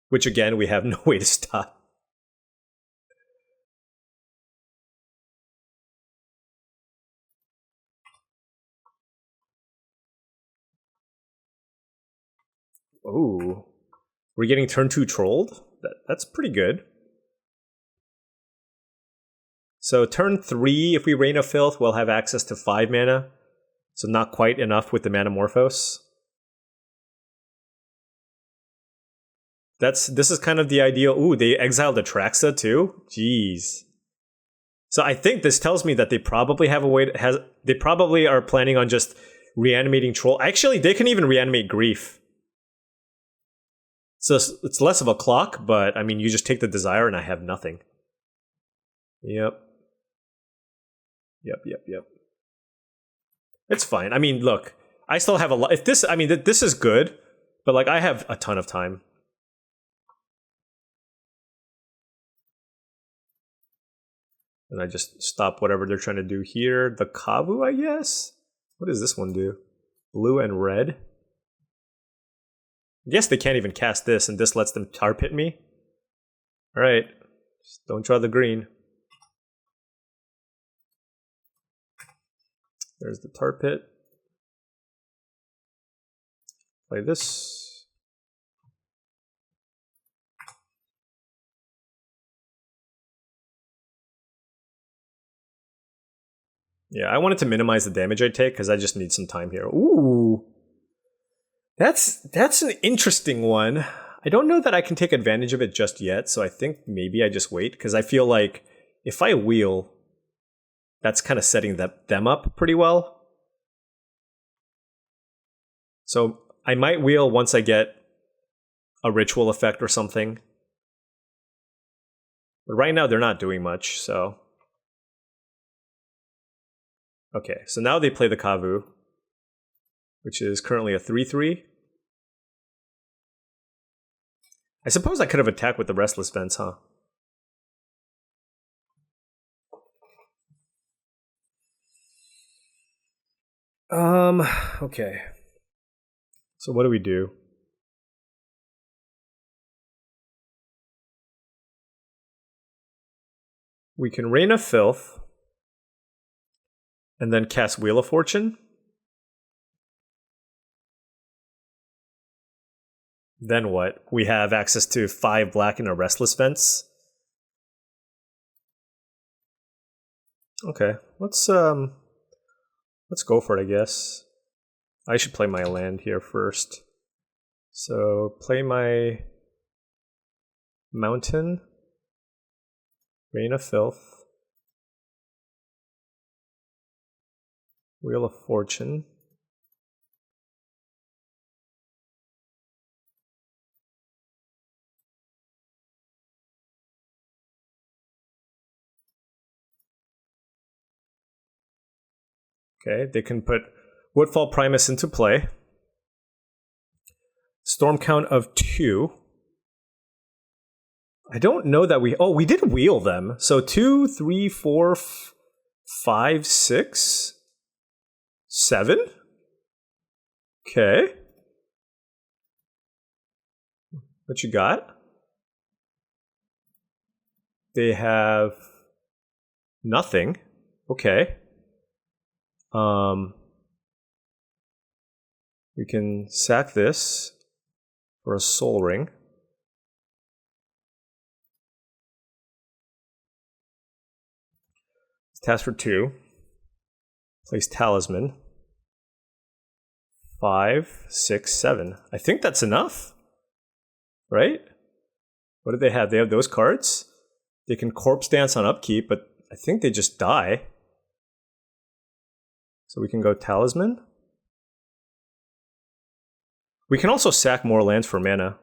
which again, we have no way to stop. Ooh. We're getting turn 2 trolled? That's pretty good. So turn 3, if we Rain of Filth, we'll have access to 5 mana. So not quite enough with the Manamorphose. This is kind of the ideal. Ooh, they exiled Atraxa too? Jeez. So I think this tells me that they probably have a way to, they probably are planning on just reanimating Troll. Actually, they can even reanimate Grief. So it's less of a clock, but I mean, you just take the Desire and I have nothing. Yep. It's fine. I mean, look, I still have a lot. If this, I mean, this is good, but like I have a ton of time. And I just stop whatever they're trying to do here. The Kavu, I guess? What does this one do? Blue and red? I guess they can't even cast this, and this lets them tar pit me. Alright. Just don't draw the green. There's the tar pit. Play this. Yeah, I wanted to minimize the damage I take because I just need some time here. Ooh. That's an interesting one. I don't know that I can take advantage of it just yet, so I think maybe I just wait, because I feel like if I wheel, that's kind of setting them up pretty well. So I might wheel once I get a ritual effect or something. But right now they're not doing much, so... Okay, so now they play the Kavu, which is currently a 3/3. I suppose I could have attacked with the Restless Vents, huh? Okay. So what do we do? We can Rain of Filth, and then cast Wheel of Fortune. Then what? We have access to 5 black and a Restless Vents. Okay, let's go for it, I guess. I should play my land here first. So play my Mountain, Rain of Filth, Wheel of Fortune. Okay, they can put Woodfall Primus into play. Storm count of 2. I don't know that we... Oh, we did wheel them. So 2, 3, 4, 5, 6, 7? Okay. What you got? They have nothing. Okay. We can sack this for a soul ring. Task for 2. Place talisman. 5, 6, 7. I think that's enough. Right? What do they have? They have those cards. They can corpse dance on upkeep, but I think they just die. So we can go talisman. We can also sack more lands for mana.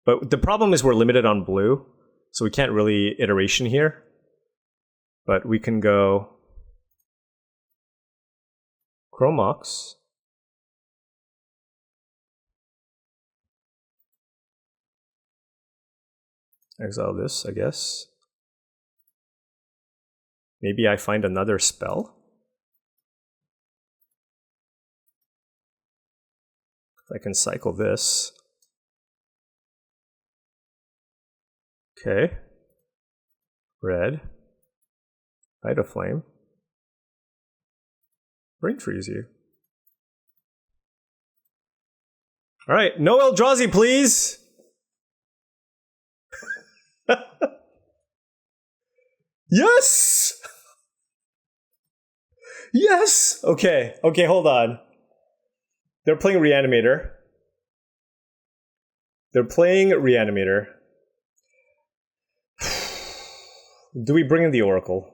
But the problem is we're limited on blue, so we can't really iteration here. But we can go Chromox. Exile this, I guess. Maybe I find another spell. I can cycle this. Okay. Red. Light a flame. Brain freeze you. Alright, no Eldrazi, please! Yes! Yes! Okay, hold on. They're playing Reanimator. Do we bring in the Oracle?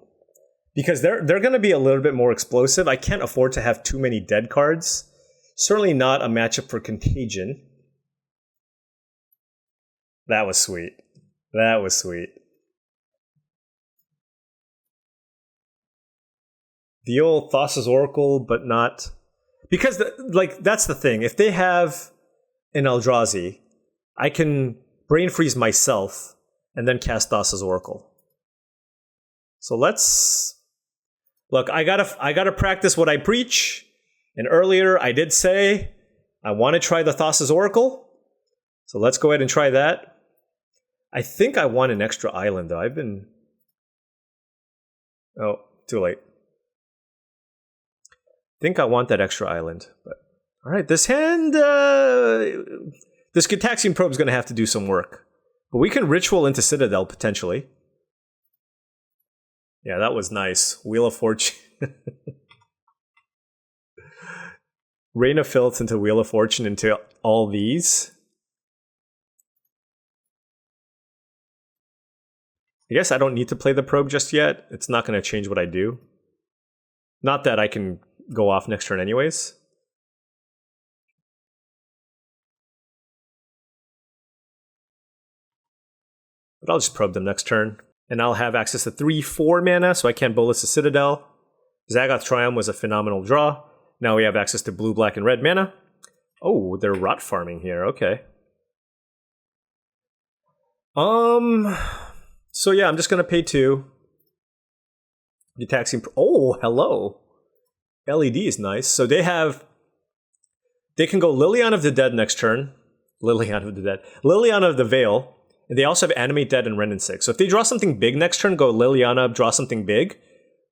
Because they're going to be a little bit more explosive. I can't afford to have too many dead cards. Certainly not a matchup for Contagion. That was sweet. The old Thassa's Oracle, but not... Because, that's the thing. If they have an Eldrazi, I can brain freeze myself and then cast Thassa's Oracle. So let's... Look, I gotta practice what I preach. And earlier I did say I want to try the Thassa's Oracle. So let's go ahead and try that. I think I want an extra island, though. Oh, too late. I think I want that extra island. But all right, this hand... this Gitaxian Probe is going to have to do some work. But we can Ritual into Citadel, potentially. Yeah, that was nice. Wheel of Fortune. Rain of Filth into Wheel of Fortune into all these. I guess I don't need to play the Probe just yet. It's not going to change what I do. Not that I can go off next turn anyways. But I'll just Probe them next turn. And I'll have access to 3/4 mana, so I can't Bolus the Citadel. Zagoth Triumph was a phenomenal draw. Now we have access to blue, black, and red mana. Oh, they're rot farming here. Okay. So yeah, I'm just gonna pay 2. The taxing. Oh, hello. LED is nice. So they can go Liliana of the Dead next turn. Liliana of the Veil. And they also have Animate Dead and Renin 6. So if they draw something big next turn, go Liliana, draw something big,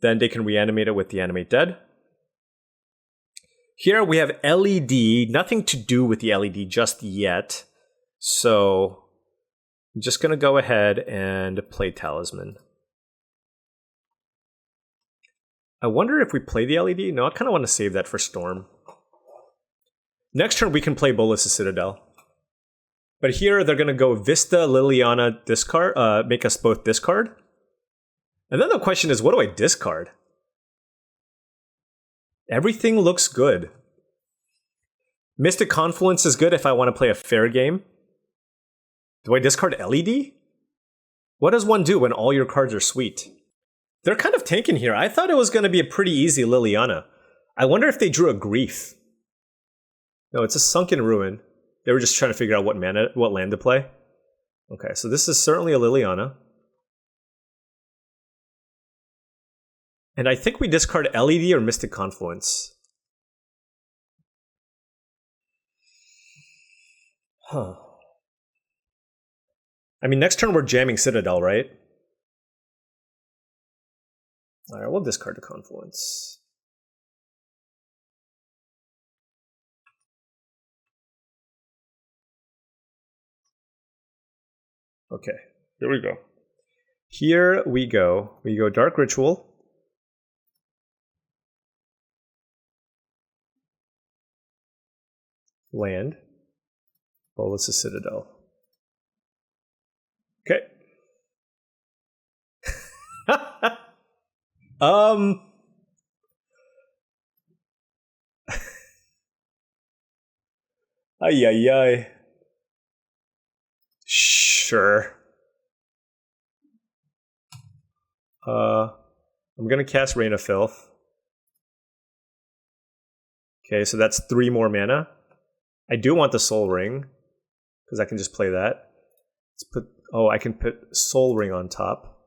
then they can reanimate it with the Animate Dead. Here we have LED, nothing to do with the LED just yet. So I'm just going to go ahead and play Talisman. I wonder if we play the LED. No, I kind of want to save that for Storm. Next turn we can play Bolus the Citadel. But here they're going to go Vista, Liliana, discard, make us both discard. And then the question is, what do I discard? Everything looks good. Mystic Confluence is good if I want to play a fair game. Do I discard LED? What does one do when all your cards are sweet? They're kind of tanking here. I thought it was going to be a pretty easy Liliana. I wonder if they drew a Grief. No, it's a Sunken Ruin. They were just trying to figure out what land to play. Okay, so this is certainly a Liliana. And I think we discard LED or Mystic Confluence. Huh. I mean, next turn we're jamming Citadel, right? All right, we'll discard the Confluence. Okay, here we go. Here we go. We go Dark Ritual. Land. Bolas' Citadel. Okay. Ay, ay, ay. Sure. I'm gonna cast Rain of Filth. Okay, so that's 3 more mana. I do want the Soul Ring, because I can just play that. Let's put. Oh, I can put Soul Ring on top.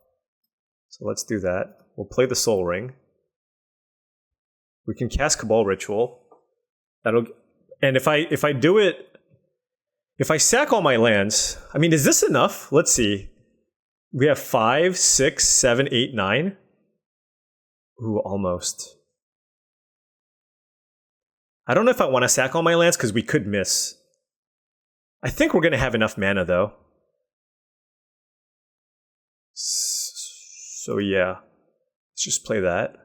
So let's do that. We'll play the Soul Ring. We can cast Cabal Ritual. That'll. And if I do it, if I sack all my lands, I mean, is this enough? Let's see. We have 5, 6, 7, 8, 9. Ooh, almost. I don't know if I want to sack all my lands because we could miss. I think we're going to have enough mana though. So yeah, let's just play that.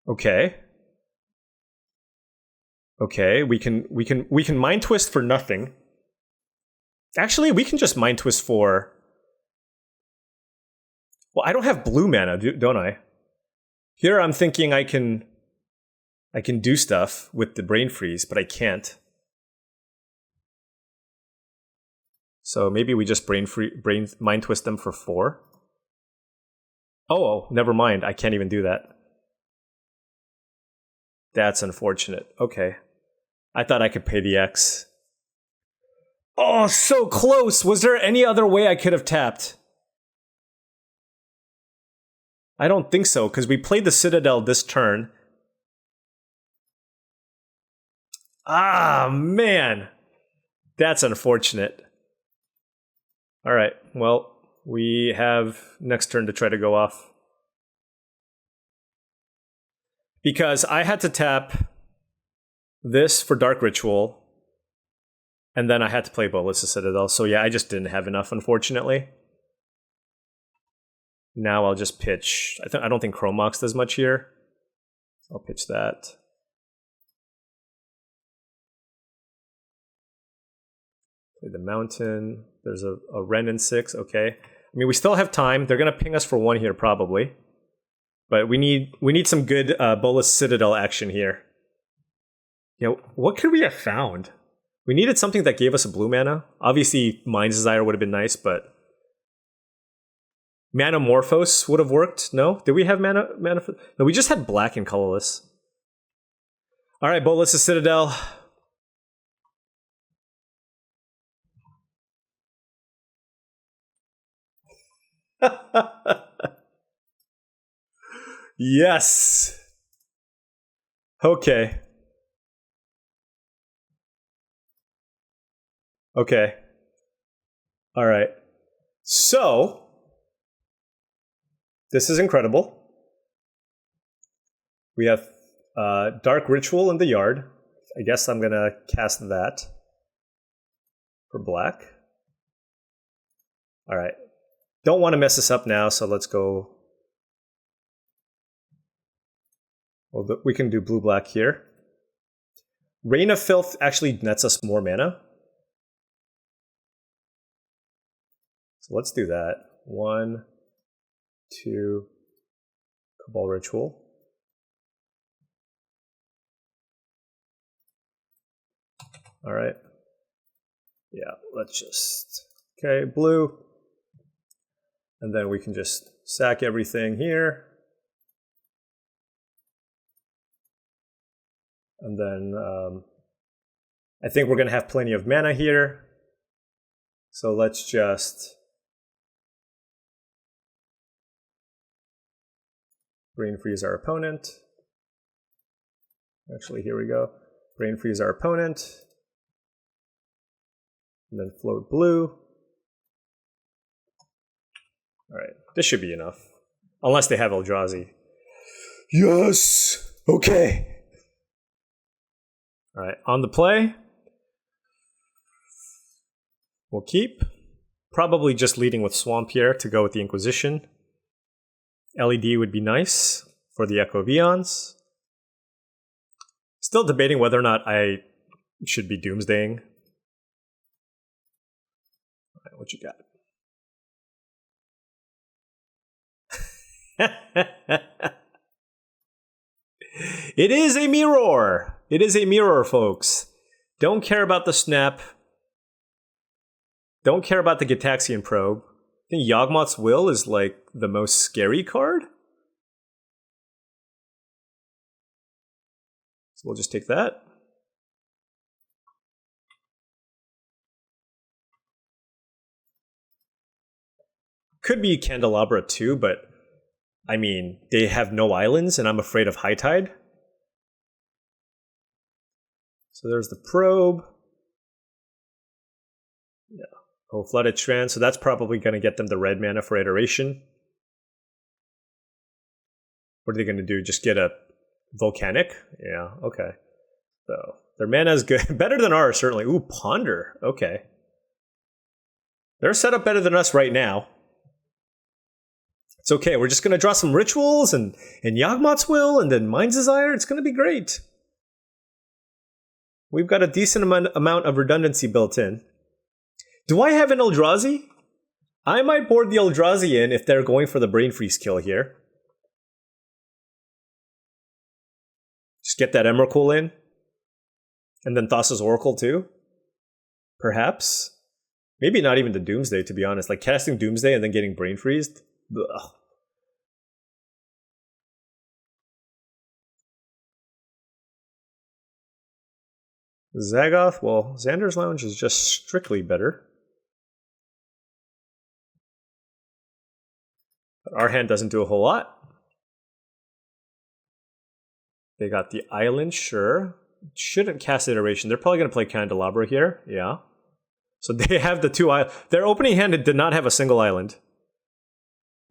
Okay. Okay, we can Mind Twist for nothing. Actually, we can just Mind Twist for. Well, I don't have blue mana, don't I? Here I'm thinking I can do stuff with the Brain Freeze, but I can't. So maybe we just Mind Twist them for 4. Oh, never mind. I can't even do that. That's unfortunate. Okay. I thought I could pay the X. Oh, so close! Was there any other way I could have tapped? I don't think so, because we played the Citadel this turn. Ah, man! That's unfortunate. Alright, well, we have next turn to try to go off. Because I had to tap this for Dark Ritual, and then I had to play Bolas' Citadel. So yeah, I just didn't have enough, unfortunately. Now I'll just pitch. I don't think Chrome Mox does much here. I'll pitch that. Play the Mountain. There's a Wrenn in 6. Okay. I mean, we still have time. They're gonna ping us for 1 here probably, but we need some good Bolas Citadel action here. You know, what could we have found? We needed something that gave us a blue mana. Obviously, Mind's Desire would have been nice, but Manamorphose would have worked. No? Did we have mana? No, we just had black and colorless. All right, Bolas' Citadel. Yes. Okay. Okay. All right. So, this is incredible. We have Dark Ritual in the yard. I guess I'm going to cast that for black. All right. Don't want to mess this up now, so let's go. Well, we can do blue-black here. Rain of Filth actually nets us more mana. So let's do that. 1, 2, Cabal Ritual. All right. Yeah, let's just. Okay, blue. And then we can just sack everything here. And then I think we're going to have plenty of mana here. So let's just Brain Freeze our opponent. Actually, here we go. Brain Freeze our opponent. And then float blue. Alright, this should be enough. Unless they have Eldrazi. Yes! Okay. Alright, on the play. We'll keep. Probably just leading with Swamp here to go with the Inquisition. LED would be nice for the Echo Vions. Still debating whether or not I should be Doomsdaying. Alright, what you got? It is a mirror. It is a mirror, folks. Don't care about the snap. Don't care about the Gitaxian Probe. I think Yawgmoth's Will is like the most scary card. So we'll just take that. Could be Candelabra too, but I mean, they have no islands, and I'm afraid of High Tide. So there's the Probe. Yeah. Oh, Flooded Strand, so that's probably going to get them the red mana for Iteration. What are they going to do? Just get a Volcanic? Yeah, okay. So their mana is good. Better than ours, certainly. Ooh, Ponder. Okay. They're set up better than us right now. It's okay, we're just going to draw some Rituals and Yawgmoth's Will and then Mind's Desire. It's going to be great. We've got a decent amount of redundancy built in. Do I have an Eldrazi? I might board the Eldrazi in if they're going for the Brain Freeze kill here. Just get that Emrakul in. And then Thassa's Oracle too. Perhaps. Maybe not even the Doomsday, to be honest. Like casting Doomsday and then getting Brain Freezed. Ugh. Zagoth, well, Xander's Lounge is just strictly better. But our hand doesn't do a whole lot. They got the island, sure. Shouldn't cast Iteration. They're probably going to play Candelabra here, yeah. So they have the two islands. Their opening hand did not have a single island.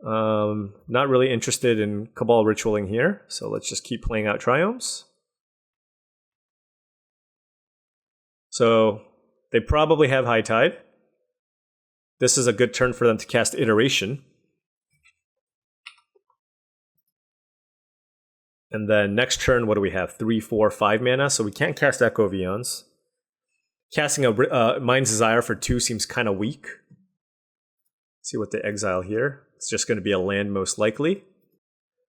Not really interested in Cabal Ritualing here, so let's just keep playing out Triomes. So they probably have High Tide. This is a good turn for them to cast Iteration. And then next turn, what do we have? 3, 4, 5 mana, so we can't cast Echo Vions. Casting a Mind's Desire for 2 seems kind of weak. Let's see what they exile here. It's just going to be a land most likely.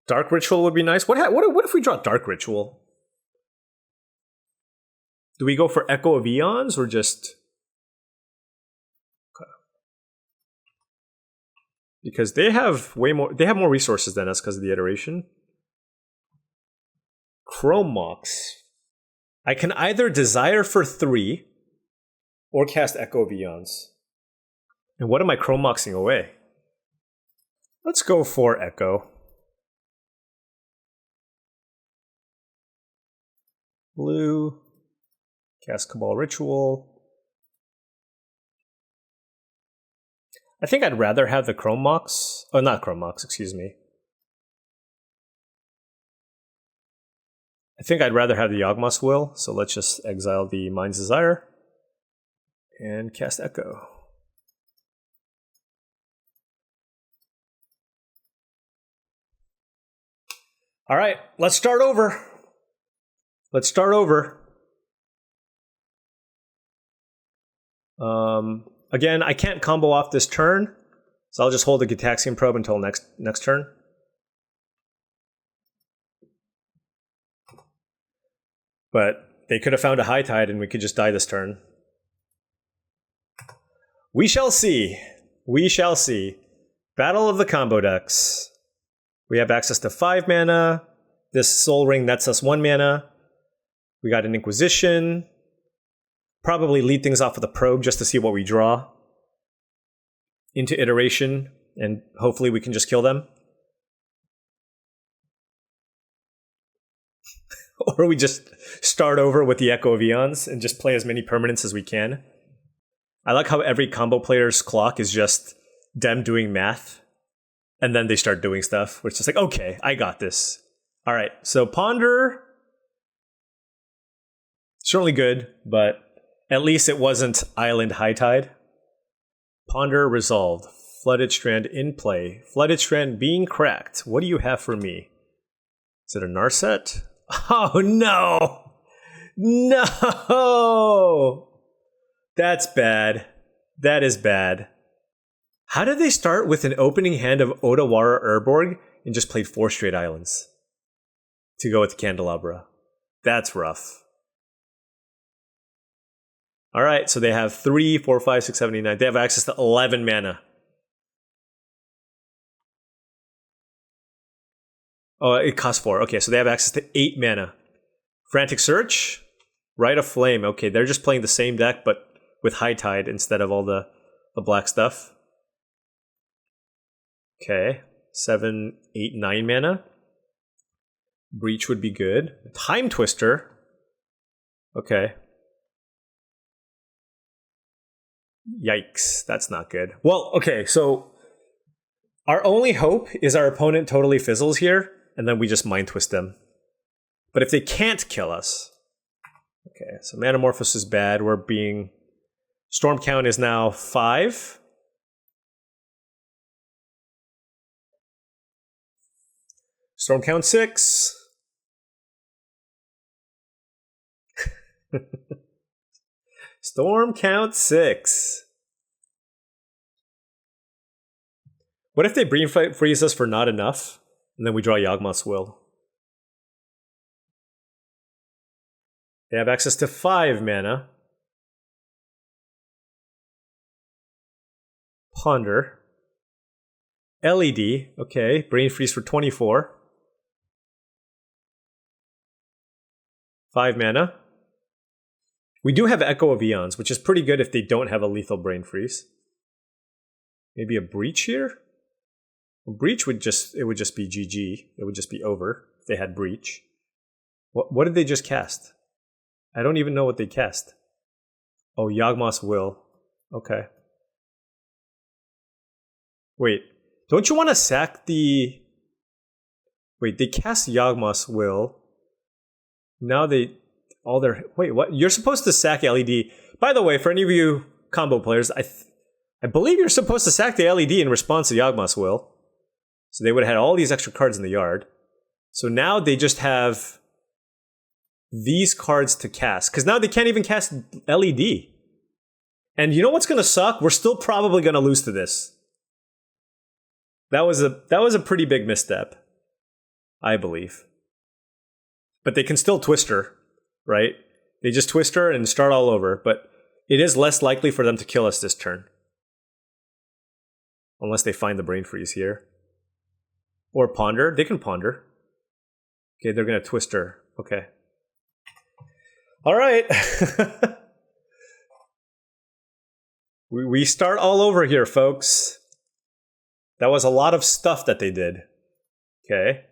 Dark Ritual would be nice. What if we draw Dark Ritual? Do we go for Echo of Eons or just... Okay. Because they have more resources than us because of the Iteration. Chrome Mox. I can either Desire for 3 or cast Echo of Eons. And what am I Chrome Moxing away? Let's go for Echo. Blue. Cast Cabal Ritual. I think I'd rather have the Chrome Mox. Oh, not Chrome Mox, excuse me. I think I'd rather have the Yawgmoth's Will, so let's just exile the Mind's Desire and cast Echo. All right, let's start over. Let's start over. Again, I can't combo off this turn, so I'll just hold the Gitaxian Probe until next turn. But they could have found a High Tide and we could just die this turn. We shall see. We shall see. Battle of the Combo Decks. We have access to 5 mana. This Soul Ring nets us 1 mana. We got an Inquisition. Probably lead things off with a Probe just to see what we draw. Into Iteration, and hopefully we can just kill them. Or we just start over with the Echo of Eons and just play as many permanents as we can. I like how every combo player's clock is just them doing math, and then they start doing stuff, where it's just like, okay, I got this. All right, so Ponder, certainly good, but at least it wasn't Island High Tide. Ponder resolved. Flooded Strand in play. Flooded Strand being cracked. What do you have for me? Is it a Narset? Oh no! No! That's bad. That is bad. How did they start with an opening hand of Odawara Urborg and just played 4 straight islands to go with the Candelabra? That's rough. Alright, so they have 3, 4, 5, 6, 7, 8, 9. They have access to 11 mana. Oh, it costs 4. Okay, so they have access to 8 mana. Frantic Search, Rite of Flame. Okay, they're just playing the same deck, but with High Tide instead of all the black stuff. Okay, 7, 8, 9 mana. Breach would be good. Time Twister. Okay. Yikes, that's not good. Well, okay, so our only hope is our opponent totally fizzles here, and then we just Mind Twist them. But if they can't kill us... Okay, so Manamorphose is bad. We're being... Storm count is now 5. Storm count 6. Storm count 6. What if they Brain Freeze us for not enough, and then we draw Yawgmoth's Will? They have access to 5 mana. Ponder. LED, okay. Brain Freeze for 24. 5 mana. We do have Echo of Eons, which is pretty good if they don't have a lethal Brain Freeze. Maybe a Breach here? A Breach would just be GG. It would just be over if they had Breach. What did they just cast? I don't even know what they cast. Oh, Yawgmoth's Will. Okay. Wait, don't you want to sack the... Wait, they cast Yawgmoth's Will. Now they... All their... Wait, what? You're supposed to sack LED. By the way, for any of you combo players, I believe you're supposed to sack the LED in response to Yawgmoth's Will. So they would have had all these extra cards in the yard. So now they just have these cards to cast. Because now they can't even cast LED. And you know what's going to suck? We're still probably going to lose to this. That was a pretty big misstep, I believe. But they can still Twister, right? They just Twister and start all over. But it is less likely for them to kill us this turn. Unless they find the Brain Freeze here. Or Ponder. They can Ponder. Okay, they're going to Twister. Okay. All right. we start all over here, folks. That was a lot of stuff that they did. Okay.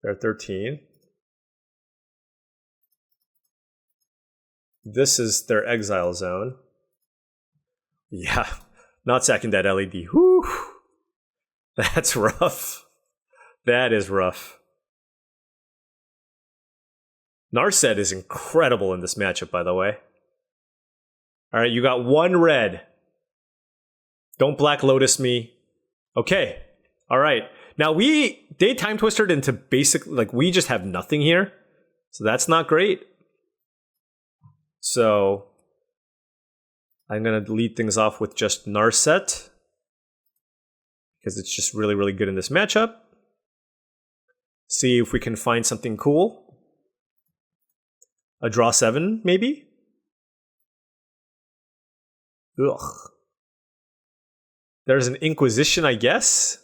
They're 13. This is their exile zone. Yeah. Not sacking that LED. Whew. That's rough. That is rough. Narset is incredible in this matchup, by the way. Alright, you got 1 red. Don't Black Lotus me. Okay. Alright. Now they Time Twistered into basic, like, we just have nothing here. So that's not great. So I'm going to lead things off with just Narset. Because it's just really, really good in this matchup. See if we can find something cool. A draw 7, maybe? Ugh. There's an Inquisition, I guess.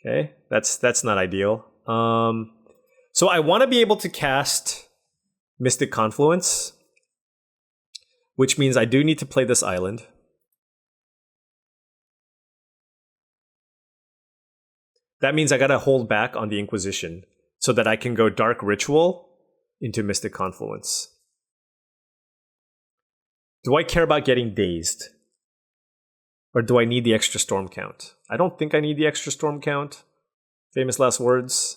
Okay, that's not ideal. So I want to be able to cast Mystic Confluence, which means I do need to play this island. That means I gotta hold back on the Inquisition so that I can go Dark Ritual into Mystic Confluence. Do I care about getting dazed? Or do I need the extra storm count? I don't think I need the extra storm count. Famous last words.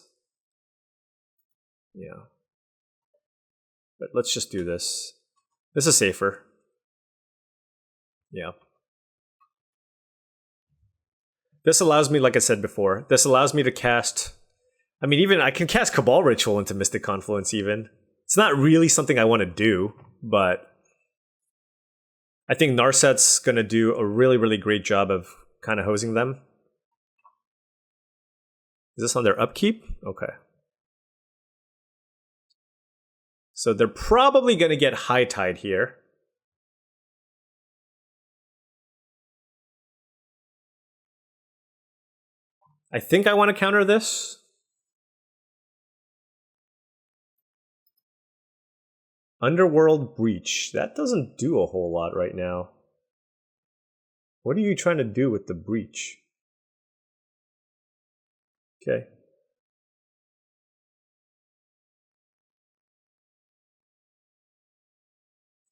Yeah. But let's just do this. This is safer. Yeah. This allows me, like I said before, this allows me to cast... I mean, even I can cast Cabal Ritual into Mystic Confluence even. It's not really something I want to do, but... I think Narset's going to do a really, really great job of kind of hosing them. Is this on their upkeep? Okay. So they're probably going to get High Tide here. I think I want to counter this. Underworld Breach. That doesn't do a whole lot right now. What are you trying to do with the Breach? Okay.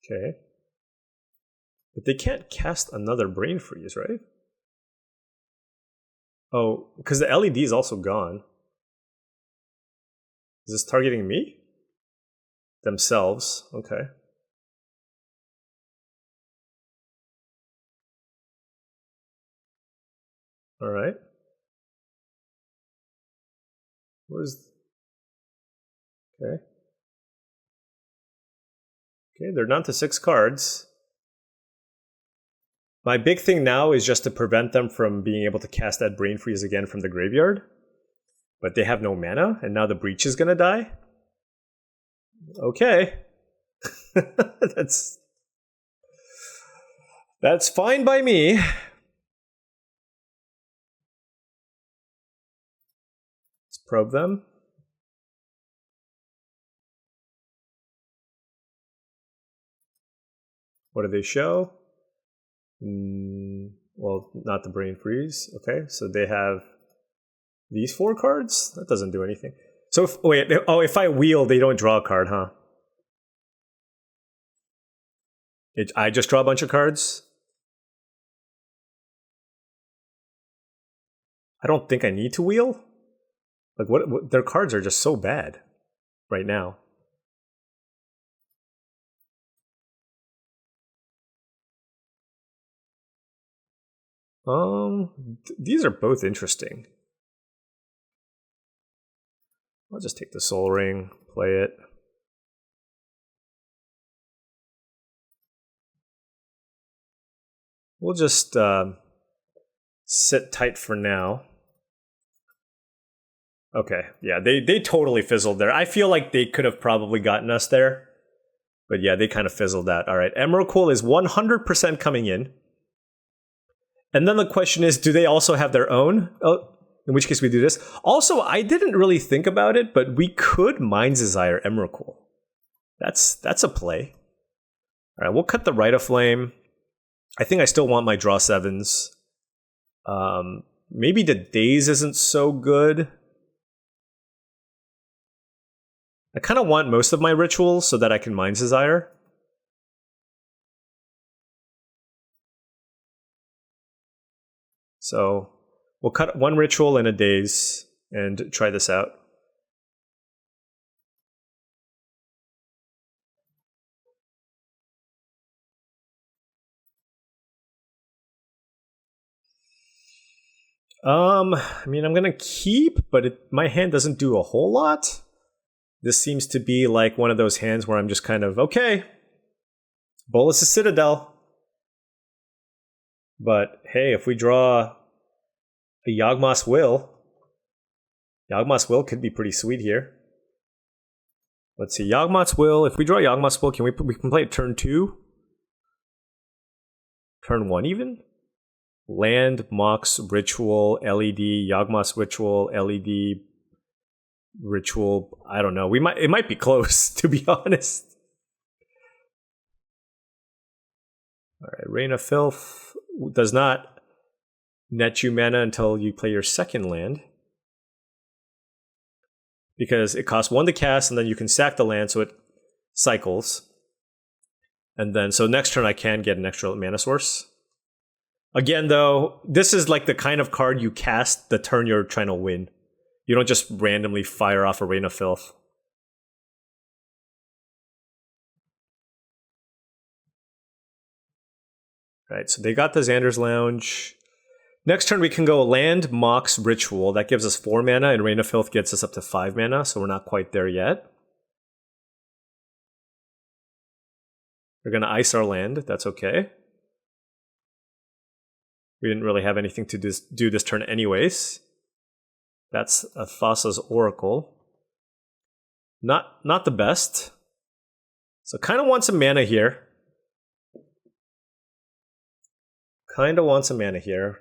Okay. But they can't cast another Brain Freeze, right? Oh, because the LED is also gone. Is this targeting me? Themselves. Okay. All right. Where's... Okay. Okay, they're down to 6 cards. My big thing now is just to prevent them from being able to cast that Brain Freeze again from the graveyard. But they have no mana, and now the Breach is gonna die? Okay. That's fine by me. Let's probe them. What do they show? Well, not the Brain Freeze. Okay, so they have these 4 cards? That doesn't do anything. So, if I wheel, they don't draw a card, huh? I just draw a bunch of cards? I don't think I need to wheel. Like, what their cards are just so bad right now. These are both interesting. I'll just take the Soul Ring, play it. We'll just sit tight for now. Okay, yeah, they totally fizzled there. I feel like they could have probably gotten us there. But yeah, they kind of fizzled that. All right, Emrakul is 100% coming in. And then the question is, do they also have their own? Oh, in which case we do this. Also, I didn't really think about it, but we could Mind's Desire Emrakul. That's a play. All right, we'll cut the Rite of Flame. I think I still want my draw 7s. Maybe the Daze isn't so good. I kind of want most of my rituals so that I can Mind's Desire. So we'll cut 1 ritual and a Daze and try this out. I mean, I'm gonna keep, but my hand doesn't do a whole lot. This seems to be like one of those hands where I'm just kind of, okay, Bolas' Citadel. But hey, if we draw a Yawgmoth's Will, Yawgmoth's Will could be pretty sweet here. Let's see, Yawgmoth's Will. If we draw Yawgmoth's Will, we can play it turn 2? Turn 1 even? Land, Mox, Ritual, LED, Yawgmoth's Ritual, LED, Ritual. I don't know. It might be close, to be honest. All right, Reign of Filth does not net you mana until you play your second land, because it costs 1 to cast, and then you can sack the land, so it cycles. And then, so next turn I can get an extra mana source. Again, though, this is like the kind of card you cast the turn you're trying to win. You don't just randomly fire off a Rain of Filth. Right, so they got the Xander's Lounge. Next turn we can go land, Mox, Ritual. That gives us 4 mana, and Rain of Filth gets us up to 5 mana, so we're not quite there yet. We're going to ice our land, that's okay. We didn't really have anything to do this turn anyways. That's a Thassa's Oracle. Not the best. So kind of want some mana here. Kind of want some mana here.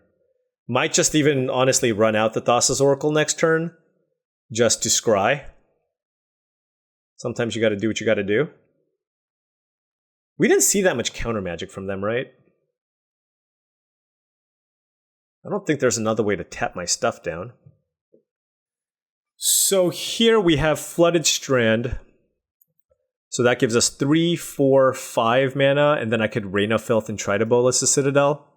Might just even honestly run out the Thassa's Oracle next turn. Just to scry. Sometimes you gotta do what you gotta do. We didn't see that much counter magic from them, right? I don't think there's another way to tap my stuff down. So here we have Flooded Strand. So that gives us 3, 4, 5 mana, and then I could Rain of Filth and try to Bolas the Citadel.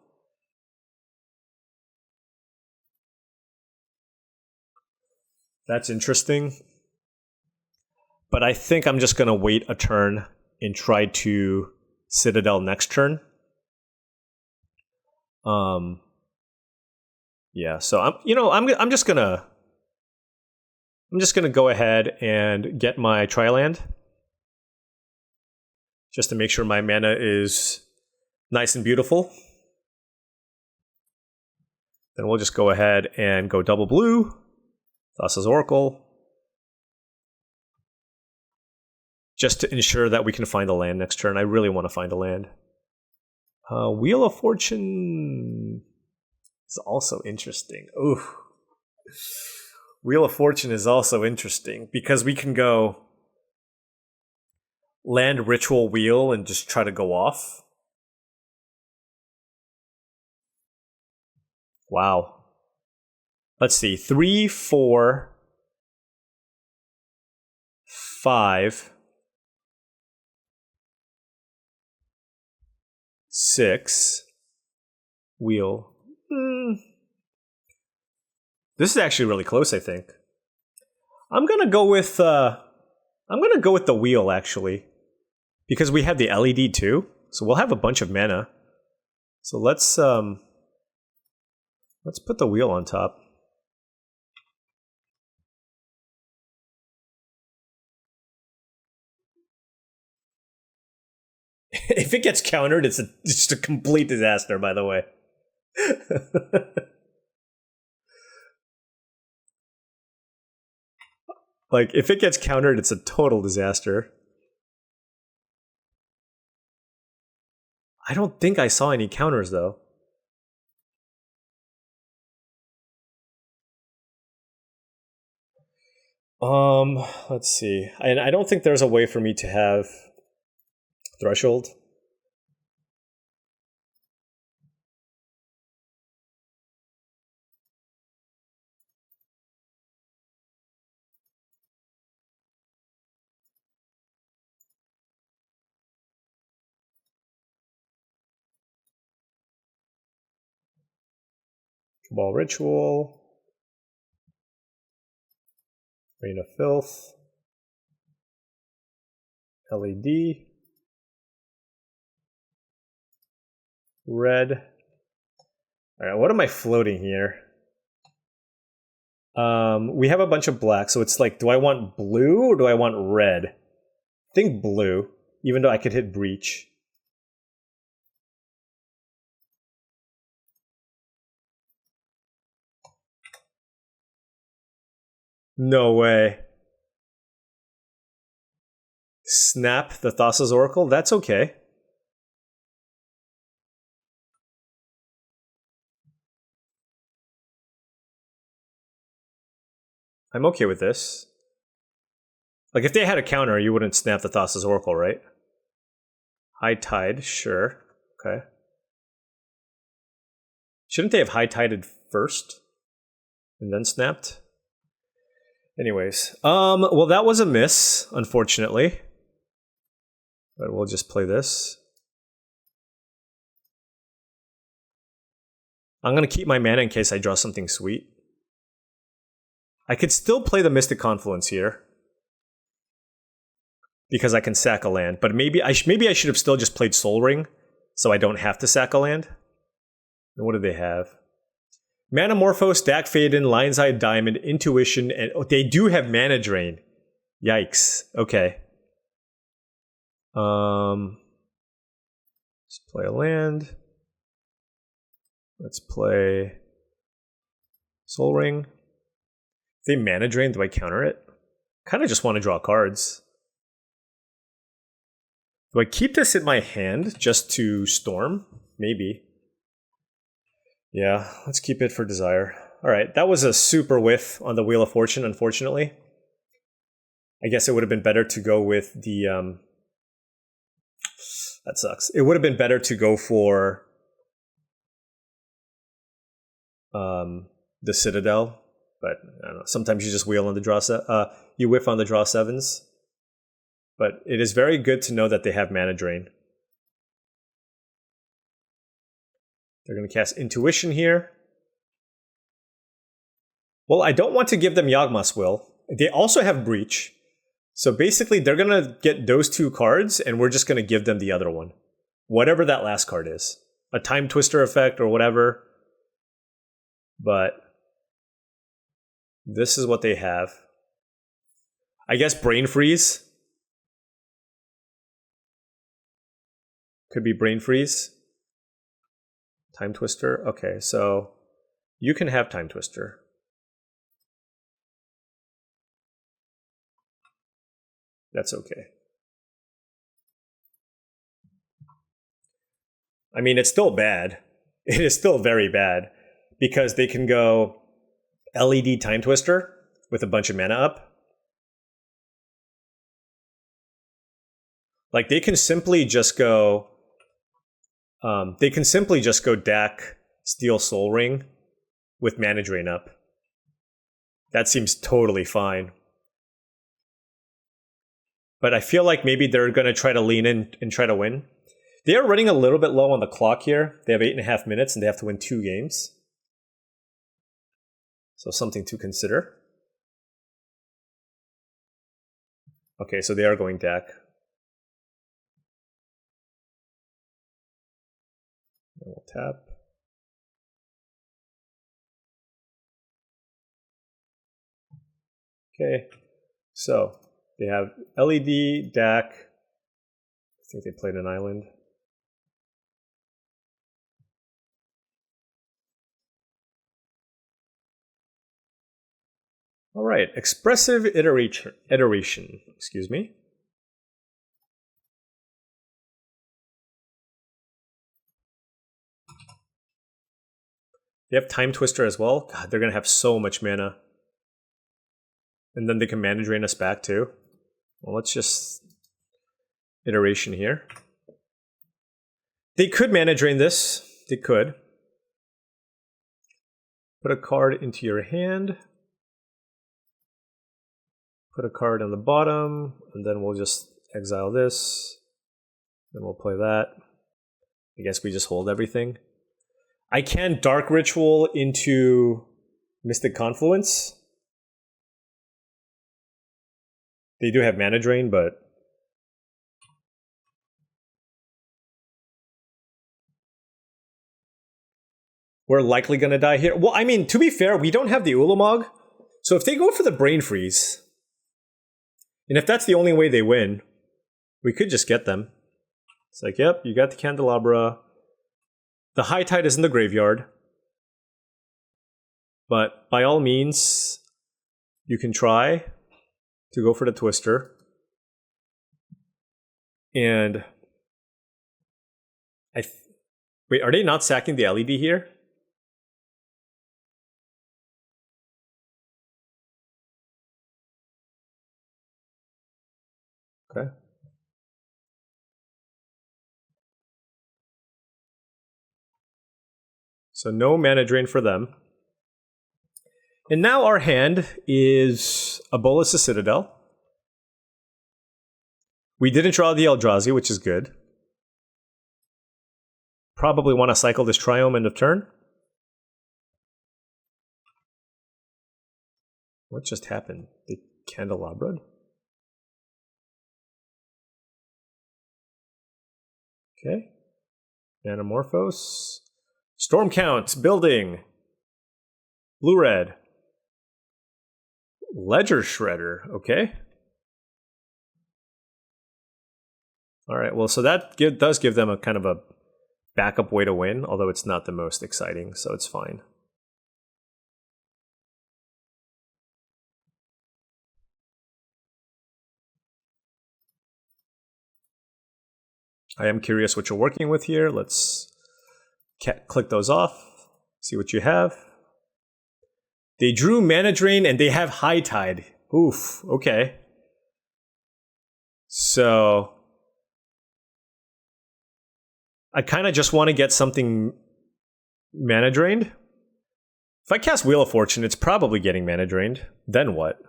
That's interesting. But I think I'm just going to wait a turn and try to Citadel next turn. Yeah, so I'm just gonna go ahead and get my Tri-land. Just to make sure my mana is nice and beautiful. Then we'll just go ahead and go double blue. Thassa's Oracle. Just to ensure that we can find a land next turn. I really want to find a land. Wheel of Fortune is also interesting. Ooh. Wheel of Fortune is also interesting because we can go land, Ritual, Wheel and just try to go off. Wow. Let's see. 3, 4, 5, 6, Wheel. This is actually really close, I think. I'm gonna go with the Wheel actually, because we have the LED too, so we'll have a bunch of mana. So let's put the Wheel on top. If it gets countered, it's just a complete disaster, by the way. Like, if it gets countered, it's a total disaster. I don't think I saw any counters, though. Let's see. And I don't think there's a way for me to have Threshold. Cabal Ritual. Rain of Filth. LED. Red. Alright, what am I floating here? We have a bunch of black, so it's like, do I want blue or do I want red? I think blue, even though I could hit Breach. No way. Snap the Thassa's Oracle? That's okay. I'm okay with this. Like, if they had a counter, you wouldn't snap the Thassa's Oracle, right? High Tide, sure. Okay. Shouldn't they have High Tided first? And then snapped? Anyways. Well, that was a miss, unfortunately. But we'll just play this. I'm going to keep my mana in case I draw something sweet. I could still play the Mystic Confluence here, because I can sack a land. But maybe I should have still just played Sol Ring, so I don't have to sack a land. And what do they have? Manamorphose, Dak Faden, Lion's Eye Diamond, Intuition, and oh, they do have Mana Drain. Yikes. Okay. Let's play a land. Let's play Sol Ring. If they Mana Drain, do I counter it? Kind of just want to draw cards. Do I keep this in my hand just to storm? Maybe. Yeah, let's keep it for Desire. Alright, that was a super whiff on the Wheel of Fortune, unfortunately. I guess it would have been better to go with the... That sucks. It would have been better to go for... the Citadel. But, I don't know, sometimes you just wheel on the draw... you whiff on the draw 7s. But it is very good to know that they have Mana Drain. They're going to cast Intuition here. Well, I don't want to give them Yawgmoth's Will. They also have Breach. So basically, they're going to get those 2 cards, and we're just going to give them the other one. Whatever that last card is. A Time Twister effect or whatever. But this is what they have. I guess Brain Freeze. Could be Brain Freeze. Time Twister. Okay, so you can have Time Twister. That's okay. I mean, it's still bad. It is still very bad because they can go LED Time Twister with a bunch of mana up. Like they can simply just go Dak, Steel Sol Ring with Mana Drain up. That seems totally fine. But I feel like maybe they're going to try to lean in and try to win. They are running a little bit low on the clock here. They have 8.5 minutes and they have to win 2 games. So something to consider. Okay, so they are going Dak. And we'll tap. Okay, so they have LED, Dak. I think they played an island. All right, expressive iteration. Excuse me. They have Time Twister as well. God, they're gonna have so much mana. And then they can Mana Drain us back too. Well, let's just iteration here. They could Mana Drain this. They could. Put a card into your hand. Put a card on the bottom, and then we'll just exile this. Then we'll play that. I guess we just hold everything. I can Dark Ritual into Mystic Confluence. They do have Mana Drain, but we're likely going to die here. Well, I mean, to be fair, we don't have the Ulamog. So if they go for the Brain Freeze, and if that's the only way they win, we could just get them. It's like, yep, you got the Candelabra. The High Tide is in the graveyard. But by all means, you can try to go for the Twister. And wait, are they not sacking the LED here? Okay. So no Mana Drain for them. And now our hand is a Bolas of Citadel. We didn't draw the Eldrazi, which is good. Probably want to cycle this Triome end of turn. What just happened? They candelabraed? Okay. Anamorphose. Storm count. Building. Blue-red. Ledger Shredder. Okay. Alright, well, so that does give them a kind of a backup way to win, although it's not the most exciting, so it's fine. I am curious what you're working with here. Let's click those off, see what you have. They drew Mana Drain and they have High Tide. Oof, okay. So I kind of just want to get something mana drained. If I cast Wheel of Fortune, it's probably getting mana drained. Then what?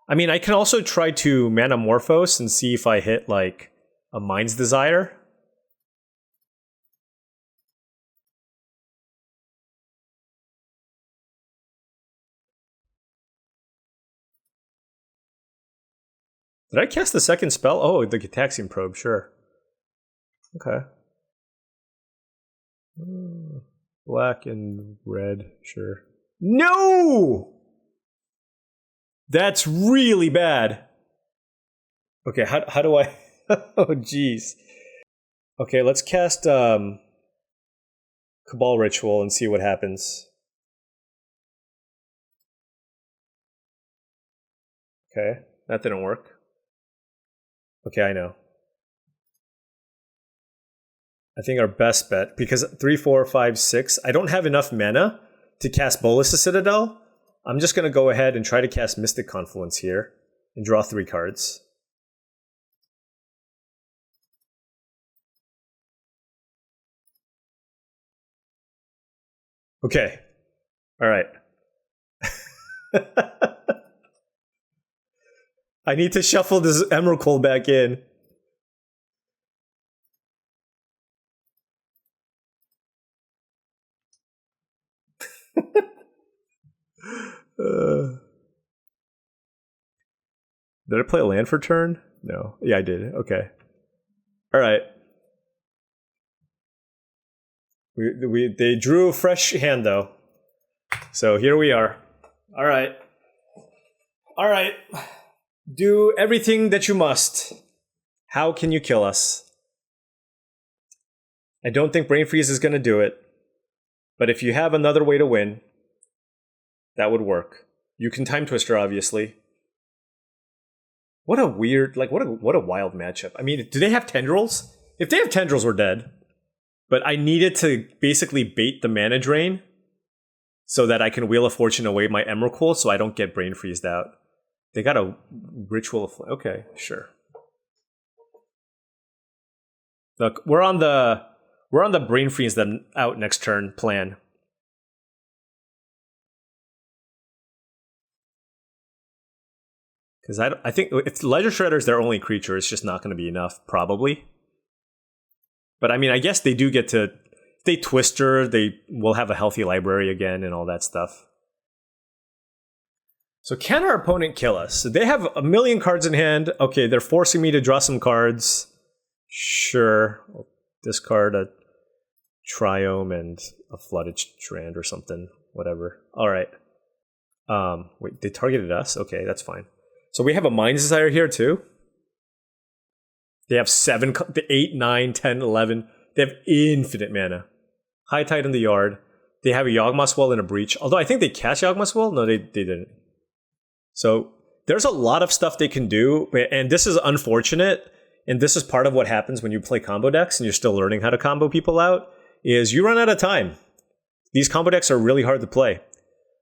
I mean, I can also try to Manamorphose and see if I hit, like, a Mind's Desire. Did I cast the second spell? Oh, the Gitaxian Probe, sure. Okay. Black and red, sure. No! That's really bad. Okay, how do I... oh, jeez. Okay, let's cast Cabal Ritual and see what happens. Okay, that didn't work. Okay, I know. I think our best bet, because 3, 4, 5, 6, I don't have enough mana to cast Bolus the Citadel. I'm just going to go ahead and try to cast Mystic Confluence here and draw 3 cards. Okay. All right. I need to shuffle this Emrakul back in. Did I play a land for turn? No. Yeah, I did. Okay. All right. They drew a fresh hand, though. So here we are. All right. All right. Do everything that you must. How can you kill us? I don't think Brain Freeze is going to do it. But if you have another way to win, that would work. You can Time Twister, obviously. What a weird, like, what a wild matchup. I mean, do they have Tendrils? If they have Tendrils, we're dead. But I needed to basically bait the mana drain so that I can Wheel of Fortune away my Emrakul so I don't get Brain Freezed out. They got a Ritual of... Okay, sure. Look, we're on the Brain Freeze them out next turn plan. Because I think if Ledger Shredder is their only creature, it's just not going to be enough, probably. But I mean, I guess they do get to... If they Twister, they will have a healthy library again and all that stuff. So can our opponent kill us? So they have a million cards in hand. Okay, they're forcing me to draw some cards. Sure. I'll discard a Triome and a Flooded Strand or something. Whatever. All right. Wait, they targeted us? Okay, that's fine. So we have a Mind's Desire here too. They have 8, 9, 10, 11. They have infinite mana. High Tide in the yard. They have a Yawgmoth's Well and a Breach. Although I think they cast Yawgmoth's Well? No, they didn't. So there's a lot of stuff they can do. And this is unfortunate. And this is part of what happens when you play combo decks and you're still learning how to combo people out. Is you run out of time. These combo decks are really hard to play.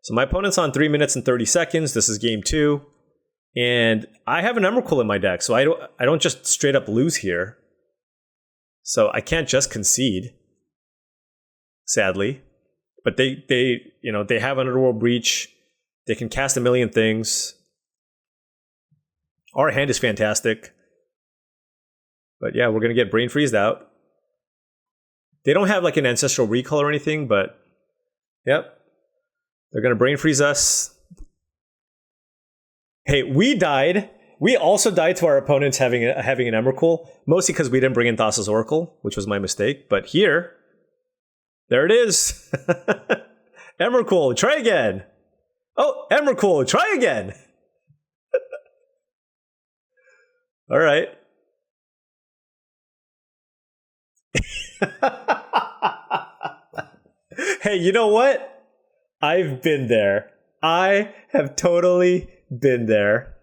So my opponent's on 3 minutes and 30 seconds. This is game 2. And I have an Emrakul in my deck, so I don't just straight up lose here. So I can't just concede, sadly. But they have Underworld Breach. They can cast a million things. Our hand is fantastic. But yeah, we're gonna get Brain Freezed out. They don't have like an Ancestral Recall or anything, but yep. They're gonna Brain Freeze us. Hey, we died. We also died to our opponents having an Emrakul, mostly because we didn't bring in Thassa's Oracle, which was my mistake. But here, there it is. Emrakul, try again. Oh, Emrakul, try again. All right. Hey, you know what? I've been there. I have totally been there.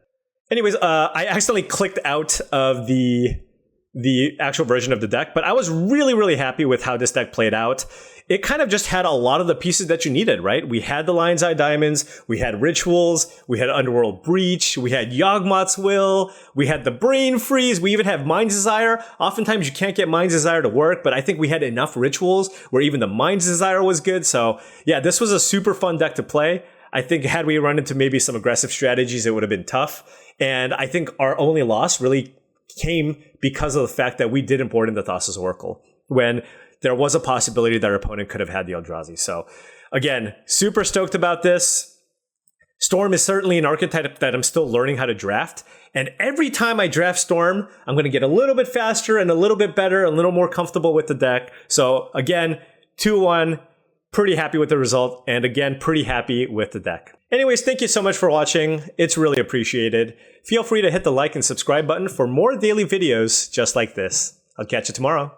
Anyways, I accidentally clicked out of the actual version of the deck, but I was really, really happy with how this deck played out. It kind of just had a lot of the pieces that you needed, right? We had the Lion's Eye Diamonds, we had Rituals, we had Underworld Breach, we had Yawgmoth's Will, we had the Brain Freeze, we even have Mind's Desire. Oftentimes you can't get Mind's Desire to work, but I think we had enough Rituals where even the Mind's Desire was good. So yeah, this was a super fun deck to play. I think had we run into maybe some aggressive strategies, it would have been tough. And I think our only loss really came because of the fact that we didn't board into Thassa's Oracle when there was a possibility that our opponent could have had the Eldrazi. So again, super stoked about this. Storm is certainly an archetype that I'm still learning how to draft. And every time I draft Storm, I'm going to get a little bit faster and a little bit better, a little more comfortable with the deck. So again, 2-1, pretty happy with the result. And again, pretty happy with the deck. Anyways, thank you so much for watching. It's really appreciated. Feel free to hit the like and subscribe button for more daily videos just like this. I'll catch you tomorrow.